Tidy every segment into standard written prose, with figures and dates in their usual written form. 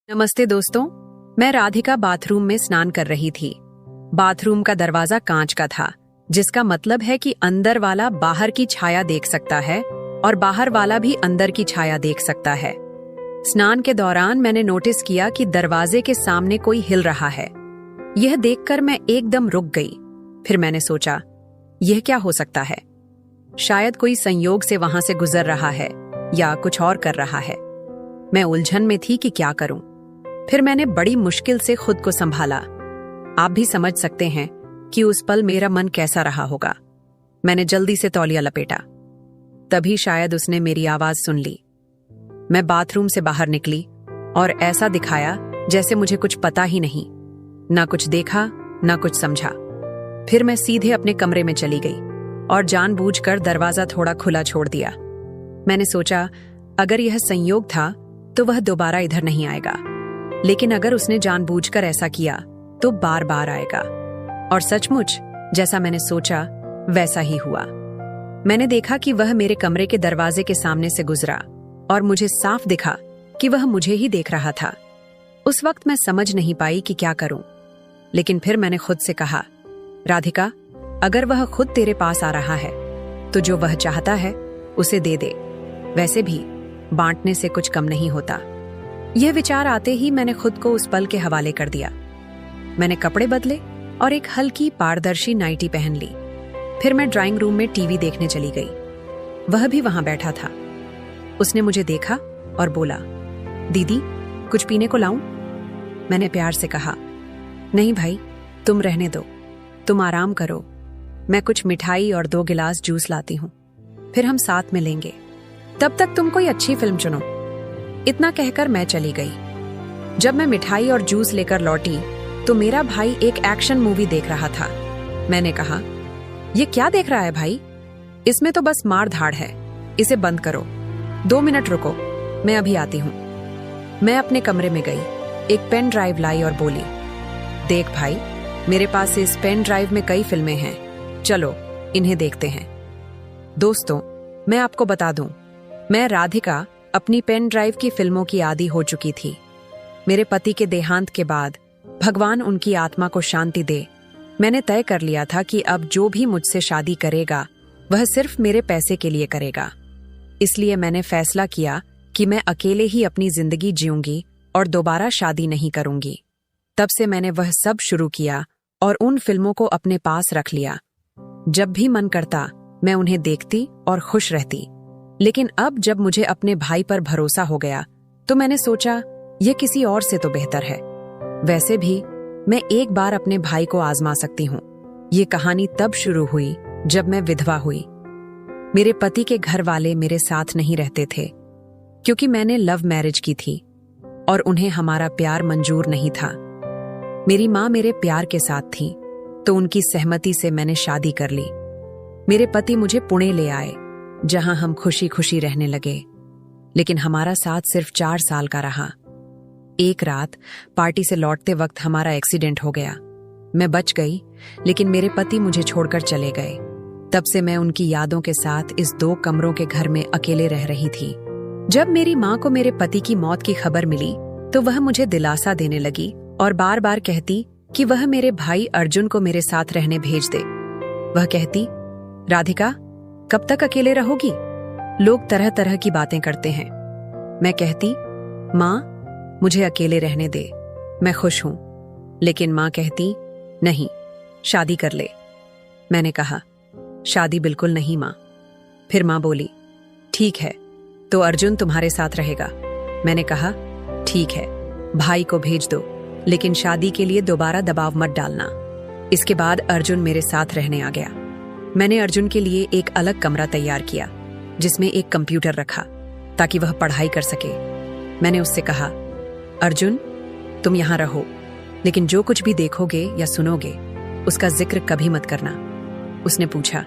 नमस्ते दोस्तों, मैं राधिका बाथरूम में स्नान कर रही थी। बाथरूम का दरवाजा कांच का था, जिसका मतलब है कि अंदर वाला बाहर की छाया देख सकता है और बाहर वाला भी अंदर की छाया देख सकता है। स्नान के दौरान मैंने नोटिस किया कि दरवाजे के सामने कोई हिल रहा है। यह देखकर मैं एकदम रुक गई। फिर मैंने सोचा, यह क्या हो सकता है? शायद कोई संयोग से वहां से गुजर रहा है या कुछ और कर रहा है। मैं उलझन में थी कि क्या करूं। फिर मैंने बड़ी मुश्किल से खुद को संभाला। आप भी समझ सकते हैं कि उस पल मेरा मन कैसा रहा होगा। मैंने जल्दी से तौलिया लपेटा। तभी शायद उसने मेरी आवाज सुन ली। मैं बाथरूम से बाहर निकली और ऐसा दिखाया जैसे मुझे कुछ पता ही नहीं। ना कुछ देखा, ना कुछ समझा। फिर मैं सीधे अपने कमरे में चली गई और जानबूझकर दरवाजा थोड़ा खुला छोड़ दिया। मैंने सोचा, अगर यह संयोग था तो वह दोबारा इधर नहीं आएगा, लेकिन अगर उसने जानबूझकर ऐसा किया तो बार बार आएगा। और सचमुच जैसा मैंने सोचा वैसा ही हुआ। मैंने देखा कि वह मेरे कमरे के दरवाजे के सामने से गुजरा और मुझे साफ दिखा कि वह मुझे ही देख रहा था। उस वक्त मैं समझ नहीं पाई कि क्या करूं, लेकिन फिर मैंने खुद से कहा, राधिका, अगर वह खुद तेरे पास आ रहा है तो जो वह चाहता है उसे दे दे। वैसे भी बांटने से कुछ कम नहीं होता। यह विचार आते ही मैंने खुद को उस पल के हवाले कर दिया। मैंने कपड़े बदले और एक हल्की पारदर्शी नाइटी पहन ली। फिर मैं ड्राइंग रूम में टीवी देखने चली गई। वह भी वहां बैठा था। उसने मुझे देखा और बोला, दीदी, कुछ पीने को लाऊं? मैंने प्यार से कहा, नहीं भाई, तुम रहने दो, तुम आराम करो। मैं कुछ मिठाई और 2 गिलास जूस लाती हूं, फिर हम साथ में लेंगे। तब तक तुम कोई अच्छी फिल्म चुनो। इतना कहकर मैं चली गई। जब मैं मिठाई और जूस लेकर लौटी तो मेरा भाई एक एक्शन मूवी देख रहा था। मैंने कहा, ये क्या देख रहा है भाई? इसमें तो बस मार धाड़ है, इसे बंद करो। 2 मिनट रुको, मैं अभी आती हूं। मैं अपने कमरे में गई, एक पेन ड्राइव लाई और बोली, देख भाई, मेरे पास इस पेन ड्राइव में कई फिल्में हैं, चलो इन्हें देखते हैं। दोस्तों, मैं आपको बता दूं, मैं राधिका अपनी पेन ड्राइव की फिल्मों की आदी हो चुकी थी। मेरे पति के देहांत के बाद भगवान उनकी आत्मा को शांति दे, मैंने तय कर लिया था कि अब जो भी मुझसे शादी करेगा वह सिर्फ मेरे पैसे के लिए करेगा। इसलिए मैंने फैसला किया कि मैं अकेले ही अपनी जिंदगी जीऊंगी और दोबारा शादी नहीं करूंगी। तब से मैंने वह सब शुरू किया और उन फिल्मों को अपने पास रख लिया। जब भी मन करता मैं उन्हें देखती और खुश रहती। लेकिन अब जब मुझे अपने भाई पर भरोसा हो गया तो मैंने सोचा, यह किसी और से तो बेहतर है। वैसे भी मैं एक बार अपने भाई को आजमा सकती हूँ। ये कहानी तब शुरू हुई जब मैं विधवा हुई। मेरे पति के घर वाले मेरे साथ नहीं रहते थे, क्योंकि मैंने लव मैरिज की थी और उन्हें हमारा प्यार मंजूर नहीं था। मेरी माँ मेरे प्यार के साथ थी, तो उनकी सहमति से मैंने शादी कर ली। मेरे पति मुझे पुणे ले आए, जहां हम खुशी खुशी रहने लगे। लेकिन हमारा साथ सिर्फ 4 साल का रहा। एक रात पार्टी से लौटते वक्त हमारा एक्सीडेंट हो गया। मैं बच गई, लेकिन मेरे पति मुझे छोड़कर चले गए। तब से मैं उनकी यादों के साथ इस 2 कमरों के घर में अकेले रह रही थी। जब मेरी माँ को मेरे पति की मौत की खबर मिली तो वह मुझे दिलासा देने लगी और बार बार कहती कि वह मेरे भाई अर्जुन को मेरे साथ रहने भेज दे। वह कहती, राधिका, कब तक अकेले रहोगी? लोग तरह तरह की बातें करते हैं। मैं कहती, माँ, मुझे अकेले रहने दे, मैं खुश हूं। लेकिन माँ कहती, नहीं, शादी कर ले। मैंने कहा, शादी बिल्कुल नहीं माँ। फिर माँ बोली, ठीक है, तो अर्जुन तुम्हारे साथ रहेगा। मैंने कहा, ठीक है, भाई को भेज दो, लेकिन शादी के लिए दोबारा दबाव मत डालना। इसके बाद अर्जुन मेरे साथ रहने आ गया। मैंने अर्जुन के लिए एक अलग कमरा तैयार किया, जिसमें एक कंप्यूटर रखा ताकि वह पढ़ाई कर सके। मैंने उससे कहा, अर्जुन, तुम यहां रहो, लेकिन जो कुछ भी देखोगे या सुनोगे उसका जिक्र कभी मत करना। उसने पूछा,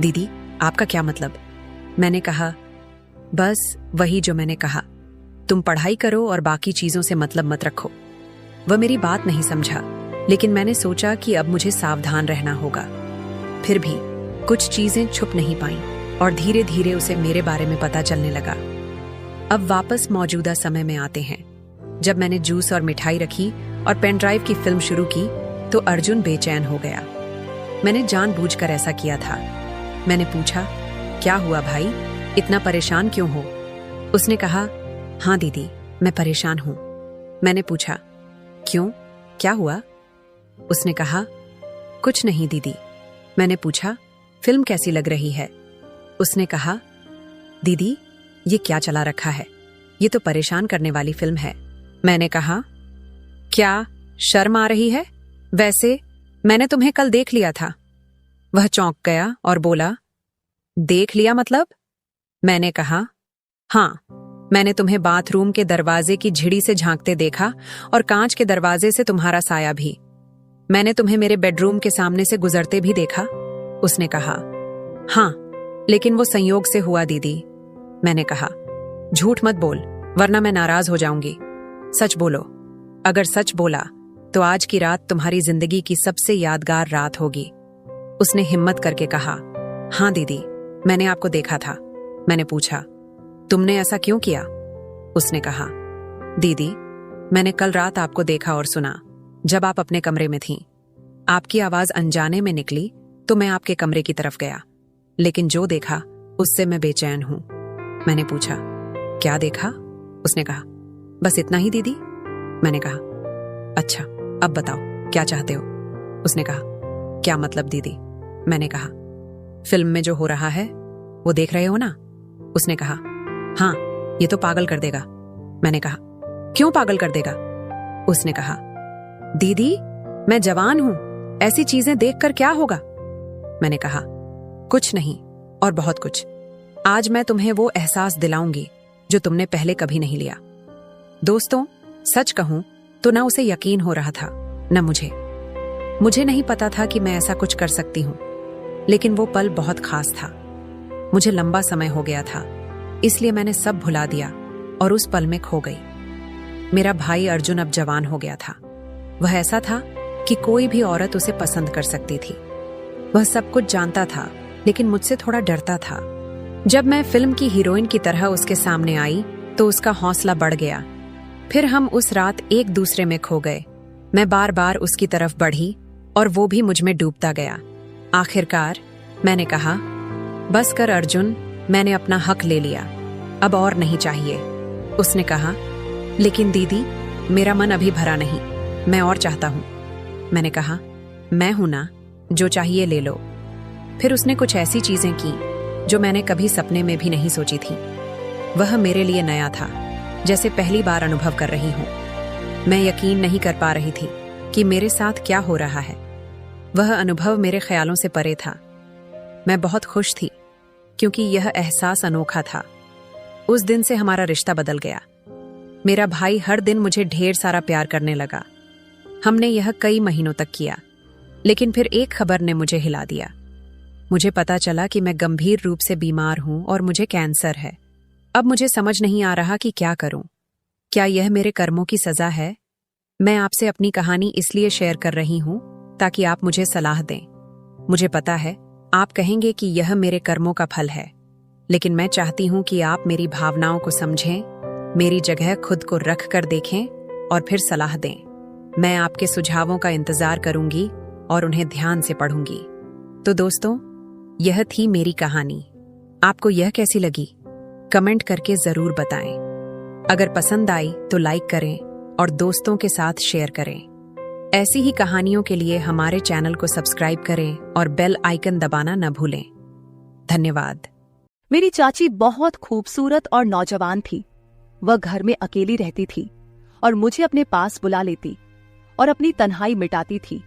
दीदी, आपका क्या मतलब? मैंने कहा, बस वही जो मैंने कहा, तुम पढ़ाई करो और बाकी चीजों से मतलब मत रखो। वह मेरी बात नहीं समझा, लेकिन मैंने सोचा कि अब मुझे सावधान रहना होगा। फिर भी कुछ चीजें छुप नहीं पाईं और धीरे धीरे उसे मेरे बारे में पता चलने लगा। अब वापस मौजूदा समय में आते हैं। जब मैंने जूस और मिठाई रखी और पेन ड्राइव की फिल्म शुरू की तो अर्जुन बेचैन हो गया। मैंने जानबूझकर ऐसा किया था। मैंने पूछा, क्या हुआ भाई, इतना परेशान क्यों हो? उसने कहा, हाँ दीदी, मैं परेशान हूं। मैंने पूछा, क्यों, क्या हुआ? उसने कहा, कुछ नहीं दीदी। मैंने पूछा, फिल्म कैसी लग रही है? उसने कहा, दीदी ये क्या चला रखा है, ये तो परेशान करने वाली फिल्म है। मैंने कहा, क्या शर्म आ रही है? वैसे मैंने तुम्हें कल देख लिया था। वह चौंक गया और बोला, देख लिया मतलब? मैंने कहा, हाँ, मैंने तुम्हें बाथरूम के दरवाजे की झिड़ी से झांकते देखा और कांच के दरवाजे से तुम्हारा साया भी। मैंने तुम्हें मेरे बेडरूम के सामने से गुजरते भी देखा। उसने कहा, हाँ, लेकिन वो संयोग से हुआ दीदी। मैंने कहा, झूठ मत बोल वरना मैं नाराज हो जाऊंगी। सच बोलो। अगर सच बोला तो आज की रात तुम्हारी जिंदगी की सबसे यादगार रात होगी। उसने हिम्मत करके कहा, हाँ दीदी, मैंने आपको देखा था। मैंने पूछा, तुमने ऐसा क्यों किया? उसने कहा, दीदी, मैंने कल रात आपको देखा और सुना जब आप अपने कमरे में थीं। आपकी आवाज अनजाने में निकली तो मैं आपके कमरे की तरफ गया, लेकिन जो देखा उससे मैं बेचैन हूं। मैंने पूछा, क्या देखा? उसने कहा, बस इतना ही दीदी। मैंने कहा, अच्छा, अब बताओ क्या चाहते हो? उसने कहा, क्या मतलब दीदी? मैंने कहा, फिल्म में जो हो रहा है वो देख रहे हो ना? उसने कहा, हाँ, ये तो पागल कर देगा। मैंने कहा, क्यों पागल कर देगा? उसने कहा, दीदी मैं जवान हूं, ऐसी चीजें देखकर क्या होगा? मैंने कहा, कुछ नहीं और बहुत कुछ। आज मैं तुम्हें वो एहसास दिलाऊंगी जो तुमने पहले कभी नहीं लिया। दोस्तों, सच कहूं तो ना उसे यकीन हो रहा था न मुझे नहीं पता था कि मैं ऐसा कुछ कर सकती हूं, लेकिन वो पल बहुत खास था। मुझे लंबा समय हो गया था, इसलिए मैंने सब भुला दिया और उस पल में खो गई। मेरा भाई अर्जुन अब जवान हो गया था। वह ऐसा था कि कोई भी औरत उसे पसंद कर सकती थी। वह सब कुछ जानता था, लेकिन मुझसे थोड़ा डरता था। जब मैं फिल्म की हीरोइन की तरह उसके सामने आई तो उसका हौसला बढ़ गया। फिर हम उस रात एक दूसरे में खो गए। मैं बार बार उसकी तरफ बढ़ी और वो भी मुझ में डूबता गया। आखिरकार मैंने कहा, बस कर अर्जुन, मैंने अपना हक ले लिया, अब और नहीं चाहिए। उसने कहा, लेकिन दीदी मेरा मन अभी भरा नहीं, मैं और चाहता हूं। मैंने कहा, मैं हूं ना, जो चाहिए ले लो। फिर उसने कुछ ऐसी चीजें की जो मैंने कभी सपने में भी नहीं सोची थी। वह मेरे लिए नया था, जैसे पहली बार अनुभव कर रही हूं। मैं यकीन नहीं कर पा रही थी कि मेरे साथ क्या हो रहा है। वह अनुभव मेरे ख्यालों से परे था। मैं बहुत खुश थी क्योंकि यह एहसास अनोखा था। उस दिन से हमारा रिश्ता बदल गया। मेरा भाई हर दिन मुझे ढेर सारा प्यार करने लगा। हमने यह कई महीनों तक किया, लेकिन फिर एक खबर ने मुझे हिला दिया। मुझे पता चला कि मैं गंभीर रूप से बीमार हूं और मुझे कैंसर है। अब मुझे समझ नहीं आ रहा कि क्या करूं। क्या यह मेरे कर्मों की सजा है? मैं आपसे अपनी कहानी इसलिए शेयर कर रही हूं ताकि आप मुझे सलाह दें। मुझे पता है आप कहेंगे कि यह मेरे कर्मों का फल है, लेकिन मैं चाहती हूं कि आप मेरी भावनाओं को समझें, मेरी जगह खुद को रख कर देखें और फिर सलाह दें। मैं आपके सुझावों का इंतजार करूंगी और उन्हें ध्यान से पढ़ूंगी। तो दोस्तों, यह थी मेरी कहानी। आपको यह कैसी लगी? कमेंट करके जरूर बताएं। अगर पसंद आई तो लाइक करें और दोस्तों के साथ शेयर करें। ऐसी ही कहानियों के लिए हमारे चैनल को सब्सक्राइब करें और बेल आइकन दबाना न भूलें। धन्यवाद। मेरी चाची बहुत खूबसूरत और नौजवान थी। वह घर में अकेली रहती थी और मुझे अपने पास बुला लेती और अपनी तन्हाई मिटाती थी।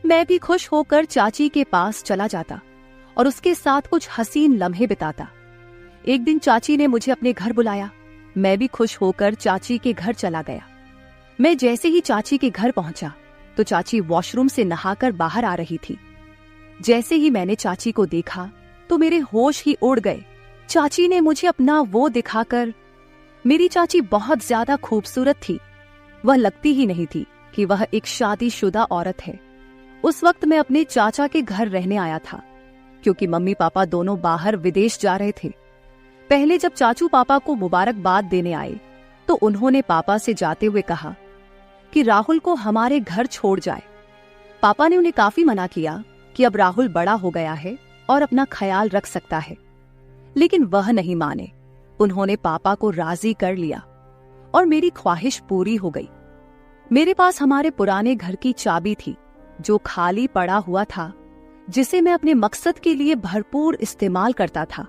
मैं भी खुश होकर चाची के पास चला जाता और उसके साथ कुछ हसीन लम्हे बिताता। एक दिन चाची ने मुझे अपने घर बुलाया। मैं भी खुश होकर चाची के घर चला गया। मैं जैसे ही चाची के घर पहुंचा तो चाची वॉशरूम से नहाकर बाहर आ रही थी। जैसे ही मैंने चाची को देखा तो मेरे होश ही उड़ गए। चाची ने मुझे अपना वो दिखाकर, मेरी चाची बहुत ज्यादा खूबसूरत थी। वह लगती ही नहीं थी कि वह एक शादीशुदा औरत है। उस वक्त मैं अपने चाचा के घर रहने आया था क्योंकि मम्मी पापा दोनों बाहर विदेश जा रहे थे। पहले जब चाचू पापा को मुबारकबाद देने आए तो उन्होंने पापा से जाते हुए कहा कि राहुल को हमारे घर छोड़ जाए। पापा ने उन्हें काफी मना किया कि अब राहुल बड़ा हो गया है और अपना ख्याल रख सकता है, लेकिन वह नहीं माने। उन्होंने पापा को राजी कर लिया और मेरी ख्वाहिश पूरी हो गई। मेरे पास हमारे पुराने घर की चाबी थी जो खाली पड़ा हुआ था, जिसे मैं अपने मकसद के लिए भरपूर इस्तेमाल करता था।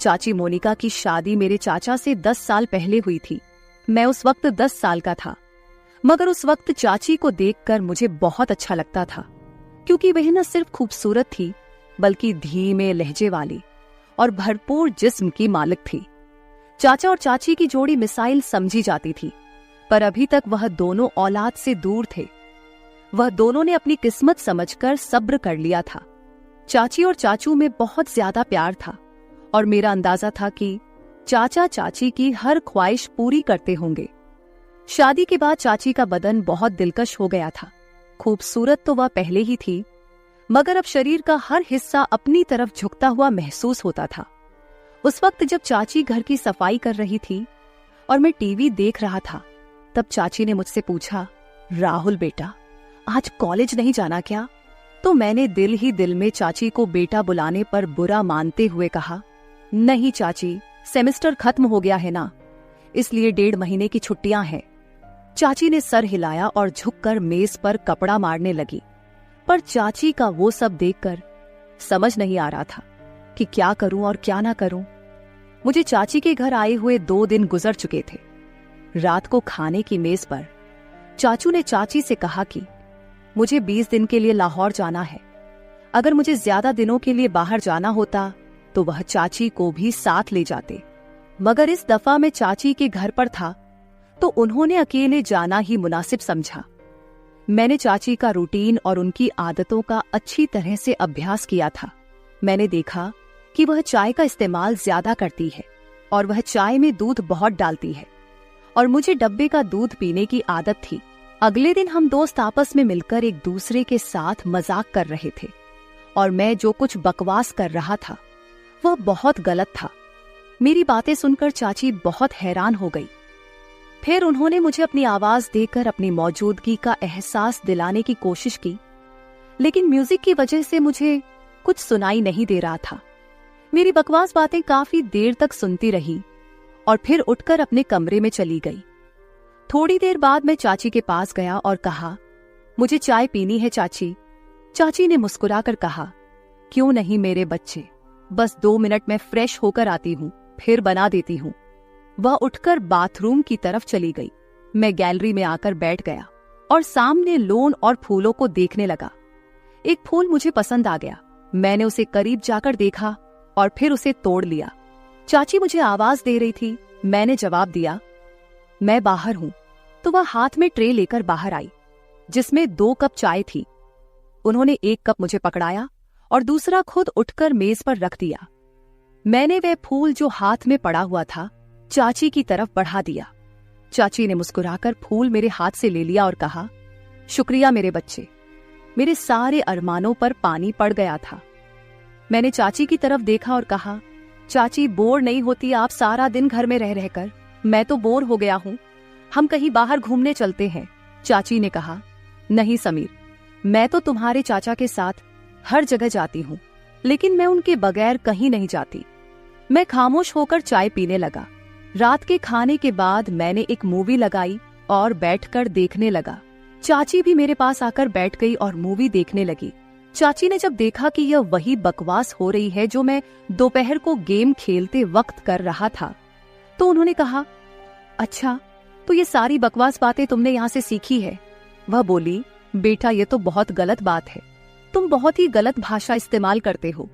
चाची मोनिका की शादी मेरे चाचा से 10 साल पहले हुई थी। मैं उस वक्त 10 साल का था, मगर उस वक्त चाची को देखकर मुझे बहुत अच्छा लगता था, क्योंकि वह न सिर्फ खूबसूरत थी बल्कि धीमे लहजे वाली और भरपूर जिस्म की मालिक थी। चाचा और चाची की जोड़ी मिसाइल समझी जाती थी, पर अभी तक वह दोनों औलाद से दूर थे। वह दोनों ने अपनी किस्मत समझकर सब्र कर लिया था। चाची और चाचू में बहुत ज्यादा प्यार था और मेरा अंदाजा था कि चाचा चाची की हर ख्वाहिश पूरी करते होंगे। शादी के बाद चाची का बदन बहुत दिलकश हो गया था। खूबसूरत तो वह पहले ही थी, मगर अब शरीर का हर हिस्सा अपनी तरफ झुकता हुआ महसूस होता था। उस वक्त जब चाची घर की सफाई कर रही थी और मैं टीवी देख रहा था, तब चाची ने मुझसे पूछा, राहुल बेटा, आज कॉलेज नहीं जाना क्या? तो मैंने दिल ही दिल में चाची को बेटा बुलाने पर बुरा मानते हुए कहा, नहीं चाची, सेमेस्टर खत्म हो गया है ना, इसलिए 1.5 महीने की छुट्टियां हैं। चाची ने सर हिलाया और झुककर मेज पर कपड़ा मारने लगी, पर चाची का वो सब देखकर समझ नहीं आ रहा था कि क्या करूं और क्या ना करूं। मुझे चाची के घर आए हुए 2 दिन गुजर चुके थे। रात को खाने की मेज पर चाचू ने चाची से कहा कि मुझे 20 दिन के लिए लाहौर जाना है। अगर मुझे ज्यादा दिनों के लिए बाहर जाना होता तो वह चाची को भी साथ ले जाते, मगर इस दफा मैं चाची के घर पर था तो उन्होंने अकेले जाना ही मुनासिब समझा। मैंने चाची का रूटीन और उनकी आदतों का अच्छी तरह से अभ्यास किया था। मैंने देखा कि वह चाय का इस्तेमाल ज्यादा करती है और वह चाय में दूध बहुत डालती है, और मुझे डब्बे का दूध पीने की आदत थी। अगले दिन हम दोस्त आपस में मिलकर एक दूसरे के साथ मजाक कर रहे थे और मैं जो कुछ बकवास कर रहा था वह बहुत गलत था। मेरी बातें सुनकर चाची बहुत हैरान हो गई। फिर उन्होंने मुझे अपनी आवाज देकर अपनी मौजूदगी का एहसास दिलाने की कोशिश की, लेकिन म्यूजिक की वजह से मुझे कुछ सुनाई नहीं दे रहा था। मेरी बकवास बातें काफी देर तक सुनती रही और फिर उठकर अपने कमरे में चली गई। थोड़ी देर बाद मैं चाची के पास गया और कहा, मुझे चाय पीनी है चाची। चाची ने मुस्कुराकर कहा, क्यों नहीं मेरे बच्चे, बस 2 मिनट में फ्रेश होकर आती हूँ, फिर बना देती हूँ। वह उठकर बाथरूम की तरफ चली गई। मैं गैलरी में आकर बैठ गया और सामने लॉन और फूलों को देखने लगा। एक फूल मुझे पसंद आ गया। मैंने उसे करीब जाकर देखा और फिर उसे तोड़ लिया। चाची मुझे आवाज दे रही थी। मैंने जवाब दिया, मैं बाहर हूं। तो वह हाथ में ट्रे लेकर बाहर आई जिसमें 2 कप चाय थी। उन्होंने 1 कप मुझे पकड़ाया और दूसरा खुद उठकर मेज पर रख दिया। मैंने वह फूल जो हाथ में पड़ा हुआ था चाची की तरफ बढ़ा दिया। चाची ने मुस्कुराकर फूल मेरे हाथ से ले लिया और कहा, शुक्रिया मेरे बच्चे। मेरे सारे अरमानों पर पानी पड़ गया था। मैंने चाची की तरफ देखा और कहा, चाची बोर नहीं होती आप सारा दिन घर में रह रहकर? मैं तो बोर हो गया हूँ, हम कहीं बाहर घूमने चलते हैं। चाची ने कहा, नहीं समीर, मैं तो तुम्हारे चाचा के साथ हर जगह जाती हूँ, लेकिन मैं उनके बगैर कहीं नहीं जाती। मैं खामोश होकर चाय पीने लगा। रात के खाने के बाद मैंने एक मूवी लगाई और बैठकर देखने लगा। चाची भी मेरे पास आकर बैठ गई और मूवी देखने लगी। चाची ने जब देखा कि यह वही बकवास हो रही है जो मैं दोपहर को गेम खेलते वक्त कर रहा था, तो उन्होंने कहा, अच्छा, तो ये सारी बकवास बातें तुमने यहाँ से सीखी है? वह बोली, बेटा ये तो बहुत गलत बात है, तुम बहुत ही गलत भाषा इस्तेमाल करते हो।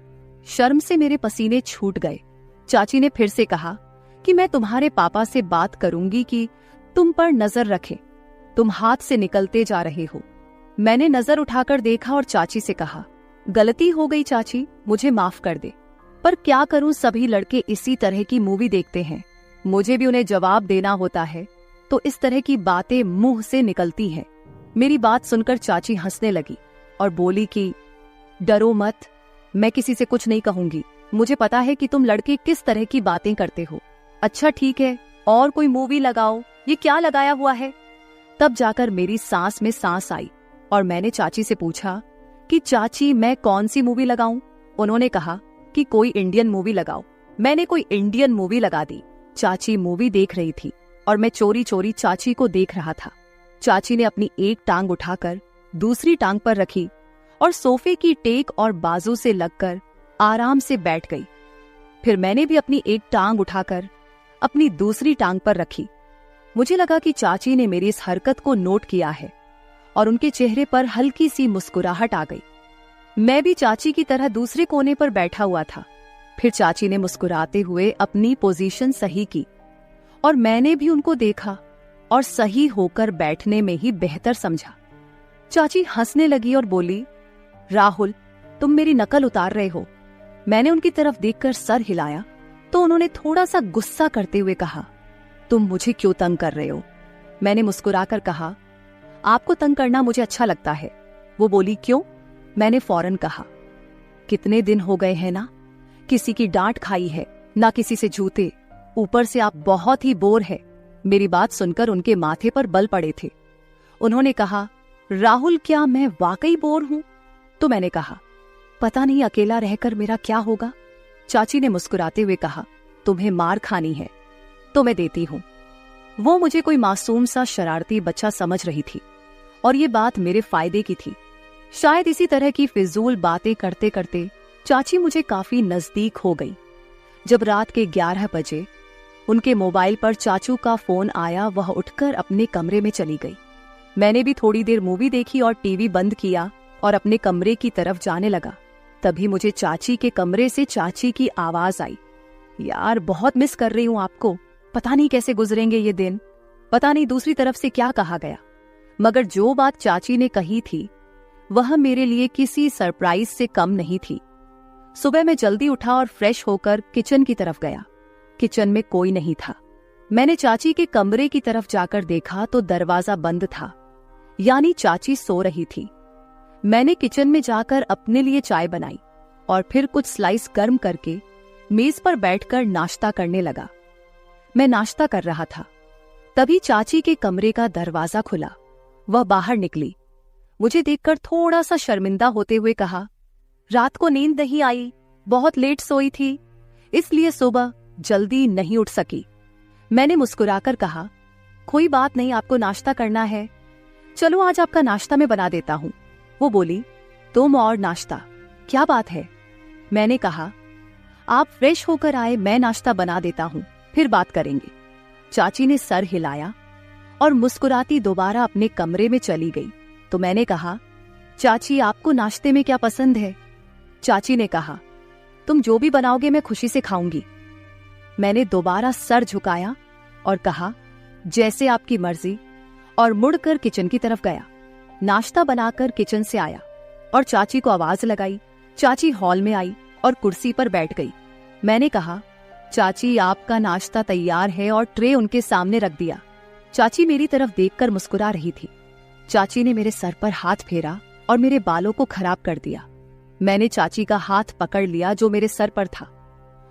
शर्म से मेरे पसीने छूट गए। चाची ने फिर से कहा कि मैं तुम्हारे पापा से बात करूंगी कि तुम पर नजर रखें, तुम हाथ से निकलते जा रहे हो। मैंने नजर उठाकर देखा और चाची से कहा, गलती हो गई चाची, मुझे माफ कर दे। पर क्या करूं, सभी लड़के इसी तरह की मूवी देखते हैं, मुझे भी उन्हें जवाब देना होता है, तो इस तरह की बातें मुंह से निकलती हैं। मेरी बात सुनकर चाची हंसने लगी और बोली कि डरो मत, मैं किसी से कुछ नहीं कहूंगी। मुझे पता है कि तुम लड़के किस तरह की बातें करते हो। अच्छा ठीक है, और कोई मूवी लगाओ, ये क्या लगाया हुआ है। तब जाकर मेरी सांस में सांस आई और मैंने चाची से पूछा कि चाची मैं कौन सी मूवी लगाऊं। उन्होंने कहा कि कोई इंडियन मूवी लगाओ। मैंने कोई इंडियन मूवी लगा दी। चाची मूवी देख रही थी और मैं चोरी चोरी चाची को देख रहा था। चाची ने अपनी एक टांग उठाकर दूसरी टांग पर रखी और सोफे की टेक और बाजू से लगकर आराम से बैठ गई। फिर मैंने भी अपनी एक टांग उठाकर अपनी दूसरी टांग पर रखी। मुझे लगा कि चाची ने मेरी इस हरकत को नोट किया है और उनके चेहरे पर हल्की सी मुस्कुराहट आ गई। मैं भी चाची की तरह दूसरे कोने पर बैठा हुआ था। फिर चाची ने मुस्कुराते हुए अपनी पोजीशन सही की और मैंने भी उनको देखा और सही होकर बैठने में ही बेहतर समझा। चाची हंसने लगी और बोली, राहुल तुम मेरी नकल उतार रहे हो। मैंने उनकी तरफ देखकर सर हिलाया तो उन्होंने थोड़ा सा गुस्सा करते हुए कहा, तुम मुझे क्यों तंग कर रहे हो। मैंने मुस्कुराकर कहा, आपको तंग करना मुझे अच्छा लगता है। वो बोली, क्यों। मैंने फौरन कहा, कितने दिन हो गए हैं ना, किसी की डांट खाई है ना किसी से जूते, ऊपर से आप बहुत ही बोर है। मेरी बात सुनकर उनके माथे पर बल पड़े थे। उन्होंने कहा, राहुल क्या मैं वाकई बोर हूं। तो मैंने कहा, पता नहीं अकेला रहकर मेरा क्या होगा। चाची ने मुस्कुराते हुए कहा, तुम्हें मार खानी है तो मैं देती हूं। वो मुझे कोई मासूम सा शरारती बच्चा समझ रही थी और ये बात मेरे फायदे की थी। शायद इसी तरह की फिजूल बातें करते करते चाची मुझे काफी नजदीक हो गई। जब रात के 11 बजे उनके मोबाइल पर चाचू का फोन आया, वह उठकर अपने कमरे में चली गई। मैंने भी थोड़ी देर मूवी देखी और टीवी बंद किया और अपने कमरे की तरफ जाने लगा। तभी मुझे चाची के कमरे से चाची की आवाज आई, यार बहुत मिस कर रही हूं आपको, पता नहीं कैसे गुजरेंगे ये दिन। पता नहीं दूसरी तरफ से क्या कहा गया, मगर जो बात चाची ने कही थी वह मेरे लिए किसी सरप्राइज से कम नहीं थी। सुबह मैं जल्दी उठा और फ्रेश होकर किचन की तरफ गया। किचन में कोई नहीं था। मैंने चाची के कमरे की तरफ जाकर देखा तो दरवाजा बंद था, यानी चाची सो रही थी। मैंने किचन में जाकर अपने लिए चाय बनाई और फिर कुछ स्लाइस गर्म करके मेज पर बैठकर नाश्ता करने लगा। मैं नाश्ता कर रहा था, तभी चाची के कमरे का दरवाजा खुला। वह बाहर निकली। मुझे देखकर थोड़ा सा शर्मिंदा होते हुए कहा, रात को नींद नहीं आई, बहुत लेट सोई थी, इसलिए सुबह जल्दी नहीं उठ सकी। मैंने मुस्कुराकर कहा, कोई बात नहीं, आपको नाश्ता करना है, चलो आज आपका नाश्ता मैं बना देता हूँ। वो बोली, तुम और नाश्ता, क्या बात है। मैंने कहा, आप फ्रेश होकर आए, मैं नाश्ता बना देता हूँ, फिर बात करेंगे। चाची ने सर हिलाया और मुस्कुराती दोबारा अपने कमरे में चली गई। तो मैंने कहा, चाची आपको नाश्ते में क्या पसंद है। चाची ने कहा, तुम जो भी बनाओगे मैं खुशी से खाऊंगी। मैंने दोबारा सर झुकाया और कहा, जैसे आपकी मर्जी, और मुड़कर किचन की तरफ गया। नाश्ता बनाकर किचन से आया और चाची को आवाज लगाई। चाची हॉल में आई और कुर्सी पर बैठ गई। मैंने कहा, चाची आपका नाश्ता तैयार है, और ट्रे उनके सामने रख दिया। चाची मेरी तरफ देखकर मुस्कुरा रही थी। चाची ने मेरे सर पर हाथ फेरा और मेरे बालों को खराब कर दिया। मैंने चाची का हाथ पकड़ लिया जो मेरे सर पर था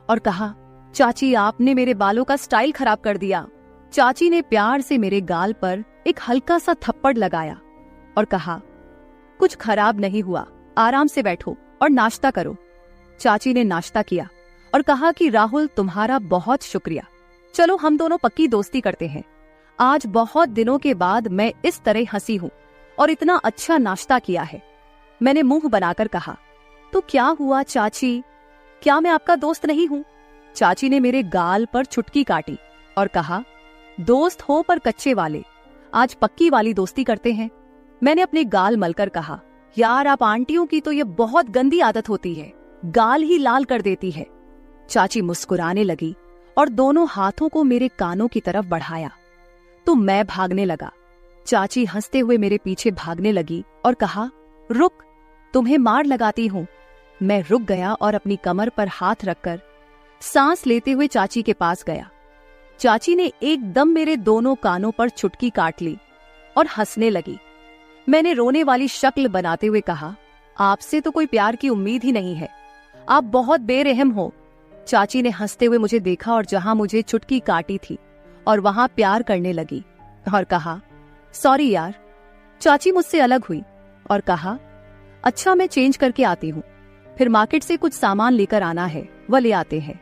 और कहा, चाची आपने मेरे बालों का स्टाइल खराब कर दिया। चाची ने प्यार से मेरे गाल पर एक हल्का सा थप्पड़ लगाया और कहा, कुछ खराब नहीं हुआ, आराम से बैठो और नाश्ता करो। चाची ने नाश्ता किया और कहा कि राहुल तुम्हारा बहुत शुक्रिया, चलो हम दोनों पक्की दोस्ती करते हैं। आज बहुत दिनों के बाद मैं इस तरह हंसी हूँ और इतना अच्छा नाश्ता किया है। मैंने मुंह बनाकर कहा, तो क्या हुआ चाची, क्या मैं आपका दोस्त नहीं हूँ। चाची ने मेरे गाल पर चुटकी काटी और कहा, दोस्त हो पर कच्चे वाले, आज पक्की वाली दोस्ती करते हैं। मैंने अपने गाल मलकर कहा, यार आप आंटियों की तो ये बहुत गंदी आदत होती है, गाल ही लाल कर देती है। चाची मुस्कुराने लगी और दोनों हाथों को मेरे कानों की तरफ बढ़ाया तो मैं भागने लगा। चाची हंसते हुए मेरे पीछे भागने लगी और कहा, रुक, तुम्हें मार लगाती हूँ। मैं रुक गया और अपनी कमर पर हाथ रखकर सांस लेते हुए चाची के पास गया। चाची ने एकदम मेरे दोनों कानों पर चुटकी काट ली और हंसने लगी। मैंने रोने वाली शक्ल बनाते हुए कहा, आपसे तो कोई प्यार की उम्मीद ही नहीं है, आप बहुत बेरहम हो। चाची ने हंसते हुए मुझे देखा और जहां मुझे चुटकी काटी थी और वहां प्यार करने लगी और कहा, सॉरी यार। चाची मुझसे अलग हुई और कहा, अच्छा मैं चेंज करके आती हूँ, फिर मार्केट से कुछ सामान लेकर आना है, वह ले आते हैं।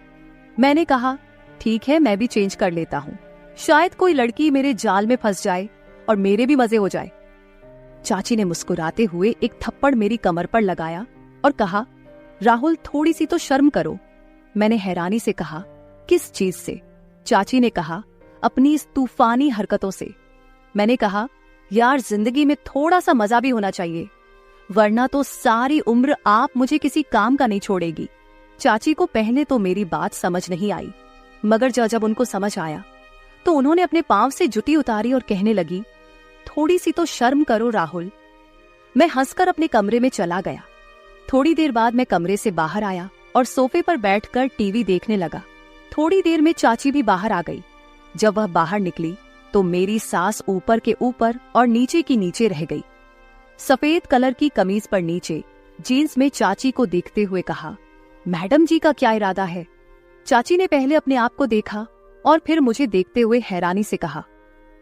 मैंने कहा, ठीक है, मैं भी चेंज कर लेता हूँ, शायद कोई लड़की मेरे जाल में फंस जाए और मेरे भी मजे हो जाए। चाची ने मुस्कुराते हुए एक थप्पड़ मेरी कमर पर लगाया और कहा, राहुल थोड़ी सी तो शर्म करो। मैंने हैरानी से कहा, किस चीज से? चाची ने कहा, अपनी इस तूफानी हरकतों से। मैंने कहा, यार जिंदगी में थोड़ा सा मजा भी होना चाहिए, वरना तो सारी उम्र आप मुझे किसी काम का नहीं छोड़ेगी। चाची को पहले तो मेरी बात समझ नहीं आई, मगर जब उनको समझ आया तो उन्होंने अपने पांव से जुती उतारी और कहने लगी, थोड़ी सी तो शर्म करो राहुल। मैं हंसकर अपने कमरे में चला गया। थोड़ी देर बाद मैं कमरे से बाहर आया और सोफे पर बैठकर टीवी देखने लगा। थोड़ी देर में चाची भी बाहर आ गई। जब वह बाहर निकली तो मेरी सांस ऊपर के ऊपर और नीचे की नीचे रह गई। सफेद कलर की कमीज पर नीचे जीन्स में चाची को देखते हुए कहा, मैडम जी का क्या इरादा है? चाची ने पहले अपने आप को देखा और फिर मुझे देखते हुए हैरानी से कहा,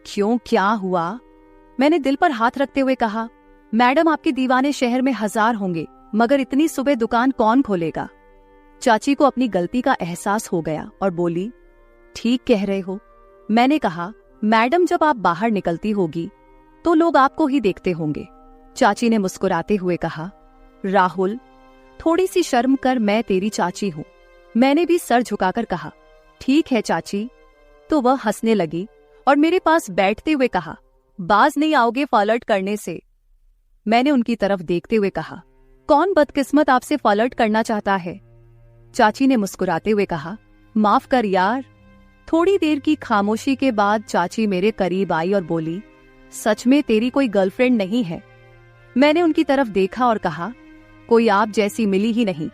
क्यों, क्या हुआ? मैंने दिल पर हाथ रखते हुए कहा, मैडम आपके दीवाने शहर में 1000 होंगे, मगर इतनी सुबह दुकान कौन खोलेगा? चाची को अपनी गलती का एहसास हो गया और बोली, ठीक कह रहे हो। मैंने कहा, मैडम जब आप बाहर निकलती होगी तो लोग आपको ही देखते होंगे। चाची ने मुस्कुराते हुए कहा, राहुल थोड़ी सी शर्म कर, मैं तेरी चाची हूं। मैंने भी सर झुकाकर कहा, ठीक है चाची। तो वह हंसने लगी और मेरे पास बैठते हुए कहा, बाज नहीं आओगे फ्लर्ट करने से। मैंने उनकी तरफ देखते हुए कहा, कौन बदकिस्मत आपसे फ्लर्ट करना चाहता है? चाची ने मुस्कुराते हुए कहा, माफ कर यार। थोड़ी देर की खामोशी के बाद चाची मेरे करीब आई और बोली, सच में तेरी कोई गर्लफ्रेंड नहीं है? मैंने उनकी तरफ देखा और कहा, कोई आप जैसी मिली ही नहीं,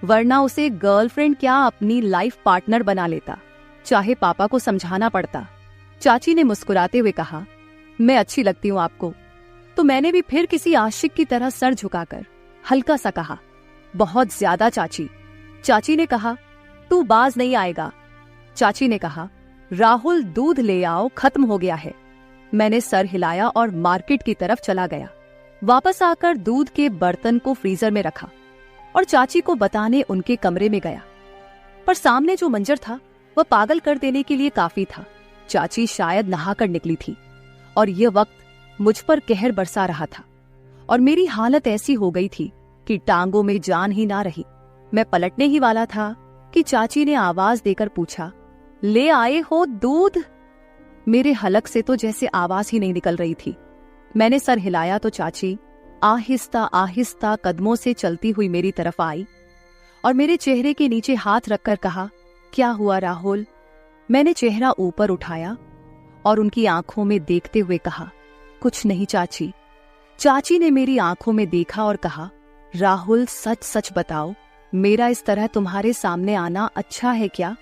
वरना उसे गर्लफ्रेंड क्या अपनी लाइफ पार्टनर बना लेता, चाहे पापा को समझाना पड़ता। चाची ने मुस्कुराते हुए कहा, मैं अच्छी लगती हूँ आपको? तो मैंने भी फिर किसी आशिक की तरह सर झुकाकर हल्का सा कहा, बहुत ज्यादा चाची। चाची ने कहा, तू बाज नहीं आएगा। चाची ने कहा, राहुल दूध ले आओ, खत्म हो गया है। मैंने सर हिलाया और मार्केट की तरफ चला गया। वापस आकर दूध के बर्तन को फ्रीजर में रखा और चाची को बताने उनके कमरे में गया। पर सामने जो मंजर था वह पागल कर देने के लिए काफी था। चाची शायद नहाकर निकली थी और यह वक्त मुझ पर कहर बरसा रहा था और मेरी हालत ऐसी हो गई थी कि टांगों में जान ही ना रही। मैं पलटने ही वाला था कि चाची ने आवाज देकर पूछा, ले आए हो दूध? मेरे हलक से तो जैसे आवाज ही नहीं निकल रही थी। मैंने सर हिलाया तो चाची आहिस्ता आहिस्ता कदमों से चलती हुई मेरी तरफ आई और मेरे चेहरे के नीचे हाथ रखकर कहा, क्या हुआ राहुल? मैंने चेहरा ऊपर उठाया और उनकी आंखों में देखते हुए कहा, कुछ नहीं चाची। चाची ने मेरी आंखों में देखा और कहा, राहुल सच सच बताओ, मेरा इस तरह तुम्हारे सामने आना अच्छा है क्या?